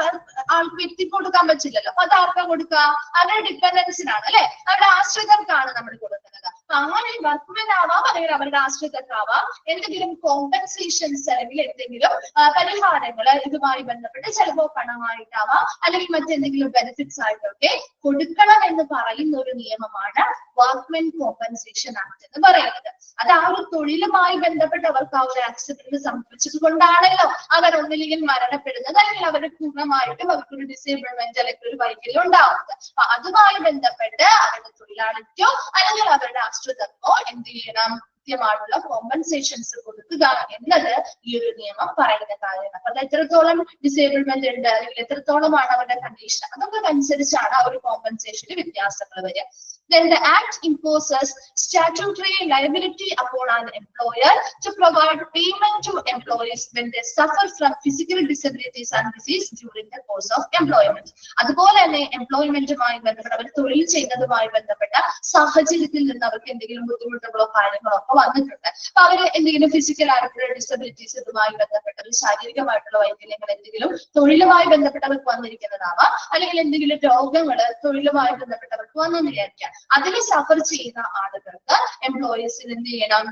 ആൾക്ക് വ്യക്തി കൊടുക്കാൻ പറ്റില്ലല്ലോ. അപ്പൊ അത് ആർക്കാ കൊടുക്കുക? അവരുടെ ഡിപ്പെൻഡൻസിനാണ് അല്ലെ, അവരുടെ ആശ്രിതർക്കാണ് നമ്മൾ കൊടുക്കുന്നത്. പറയുന്നത്. അങ്ങനെ വർക്ക്മെൻ ആവാം അല്ലെങ്കിൽ അവരുടെ ആശ്രിതർക്കാവാം എന്തെങ്കിലും കോമ്പൻസേഷൻസ് അല്ലെങ്കിൽ എന്തെങ്കിലും പരിഹാരങ്ങൾ ഇതുമായി ബന്ധപ്പെട്ട് ചിലപ്പോൾ പണമായിട്ടാവാം അല്ലെങ്കിൽ മറ്റെന്തെങ്കിലും ബെനിഫിറ്റ്സ് ആയിട്ടൊക്കെ കൊടുക്കണം എന്ന് പറയുന്ന ഒരു നിയമമാണ് വർക്ക്മെൻ കോമ്പൻസേഷൻ ആക്ട് എന്ന് പറയുന്നത്. അത് ആ ഒരു തൊഴിലുമായി ബന്ധപ്പെട്ട് അവർക്ക് ആ ഒരു ആക്സിഡന്റ് സംഭവിച്ചത് കൊണ്ടാണല്ലോ അവർ ഒന്നില്ലെങ്കിൽ മരണപ്പെടുന്നത് അല്ലെങ്കിൽ അവർ പൂർണ്ണമായിട്ടും അവർക്കൊരു ഡിസേബിൾമെന്റ് അല്ലെങ്കിൽ ഒരു വൈകല്യം ഉണ്ടാവുന്നത്. അപ്പൊ അതുമായി ബന്ധപ്പെട്ട് അവരുടെ തൊഴിലാളിക്കോ അല്ലെങ്കിൽ അവരുടെ ആശ്രിതർക്കോ എന്ത് ചെയ്യണം, കൃത്യമായിട്ടുള്ള കോമ്പൻസേഷൻസ് കൊടുക്കുക എന്നത് ഈ ഒരു നിയമം പറയുന്ന കാര്യമാണ്. അപ്പൊ അത് എത്രത്തോളം ഡിസേബിൾമെന്റ് ഉണ്ട് അല്ലെങ്കിൽ എത്രത്തോളമാണ് അവരുടെ കണ്ടീഷൻ, അതൊക്കെ അനുസരിച്ചാണ് ആ ഒരു കോമ്പൻസേഷന് വ്യത്യാസങ്ങൾ വരിക. Then the act imposes statutory liability upon an employer to provide payment to employees when they suffer from physical disabilities and disease during the course of employment. അതുപോലെ തന്നെ എംപ്ലോയ്മെന്റുമായി ബന്ധപ്പെട്ട അവർ തൊഴിൽ ചെയ്യുന്നതുമായി ബന്ധപ്പെട്ട സാഹചര്യത്തിൽ നിന്ന് അവർക്ക് എന്തെങ്കിലും ബുദ്ധിമുട്ടുകളോ കാര്യങ്ങളോ ഒക്കെ വന്നിട്ടുണ്ട്. അപ്പൊ അവര് എന്തെങ്കിലും ഫിസിക്കൽ ആയിട്ടുള്ള ഡിസബിലിറ്റീസ് ഇതുമായി ബന്ധപ്പെട്ട ശാരീരികമായിട്ടുള്ള വൈകല്യങ്ങൾ എന്തെങ്കിലും തൊഴിലുമായി ബന്ധപ്പെട്ടവർക്ക് വന്നിരിക്കുന്നതാവാം, അല്ലെങ്കിൽ എന്തെങ്കിലും രോഗങ്ങൾ തൊഴിലുമായി ബന്ധപ്പെട്ടവർക്ക് വന്നെന്ന് വിചാരിക്കാം. അതിൽ സഫർ ചെയ്യുന്ന ആളുകൾക്ക് എംപ്ലോയീസിന് എന്ത് ചെയ്യണം,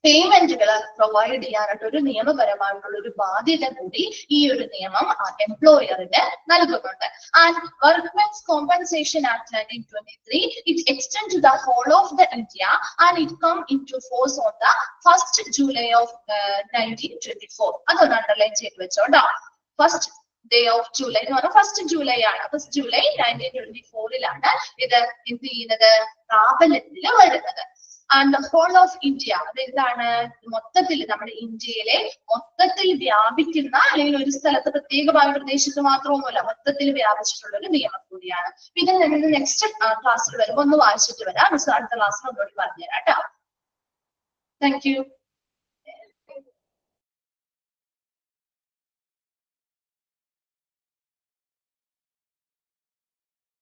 പേയ്മെന്റുകൾ പ്രൊവൈഡ് ചെയ്യാനായിട്ട് ഒരു നിയമപരമായിട്ടുള്ള ഒരു ബാധ്യത കൂടി ഈ ഒരു നിയമം എംപ്ലോയറിന് നൽകുന്നുണ്ട്. And workmen's compensation act 1923 it extends to the whole of the India and it come into force on the 1st July of 1924. അതൊന്ന് അണ്ടർലൈൻ ചെയ്ത് വെച്ചോട്ടോ. ഫസ്റ്റ് ഡേ ഓഫ് ജൂലൈ എന്ന് പറഞ്ഞാൽ 1st ജൂലൈ ആണ്. 1st ജൂലൈ 1924 ഇത് എന്ത് ചെയ്യുന്നത്, പ്രാബല്യത്തിൽ വരുന്നത്. And the whole of India, അതെന്താണ്, മൊത്തത്തിൽ നമ്മുടെ ഇന്ത്യയിലെ മൊത്തത്തിൽ വ്യാപിക്കുന്ന അല്ലെങ്കിൽ ഒരു സ്ഥലത്ത് പ്രത്യേകമായ പ്രദേശത്ത് മാത്രവുമല്ല മൊത്തത്തിൽ വ്യാപിച്ചിട്ടുള്ള ഒരു നിയമം കൂടിയാണ്. പിന്നെ നമ്മൾ നെക്സ്റ്റ് ക്ലാസ്സിൽ വരുമ്പോൾ ഒന്ന് വായിച്ചിട്ട് വരാം. അടുത്ത ക്ലാസ്സിൽ ഒന്നുകൂടി പറഞ്ഞുതരാം കേട്ടോ. Thank you.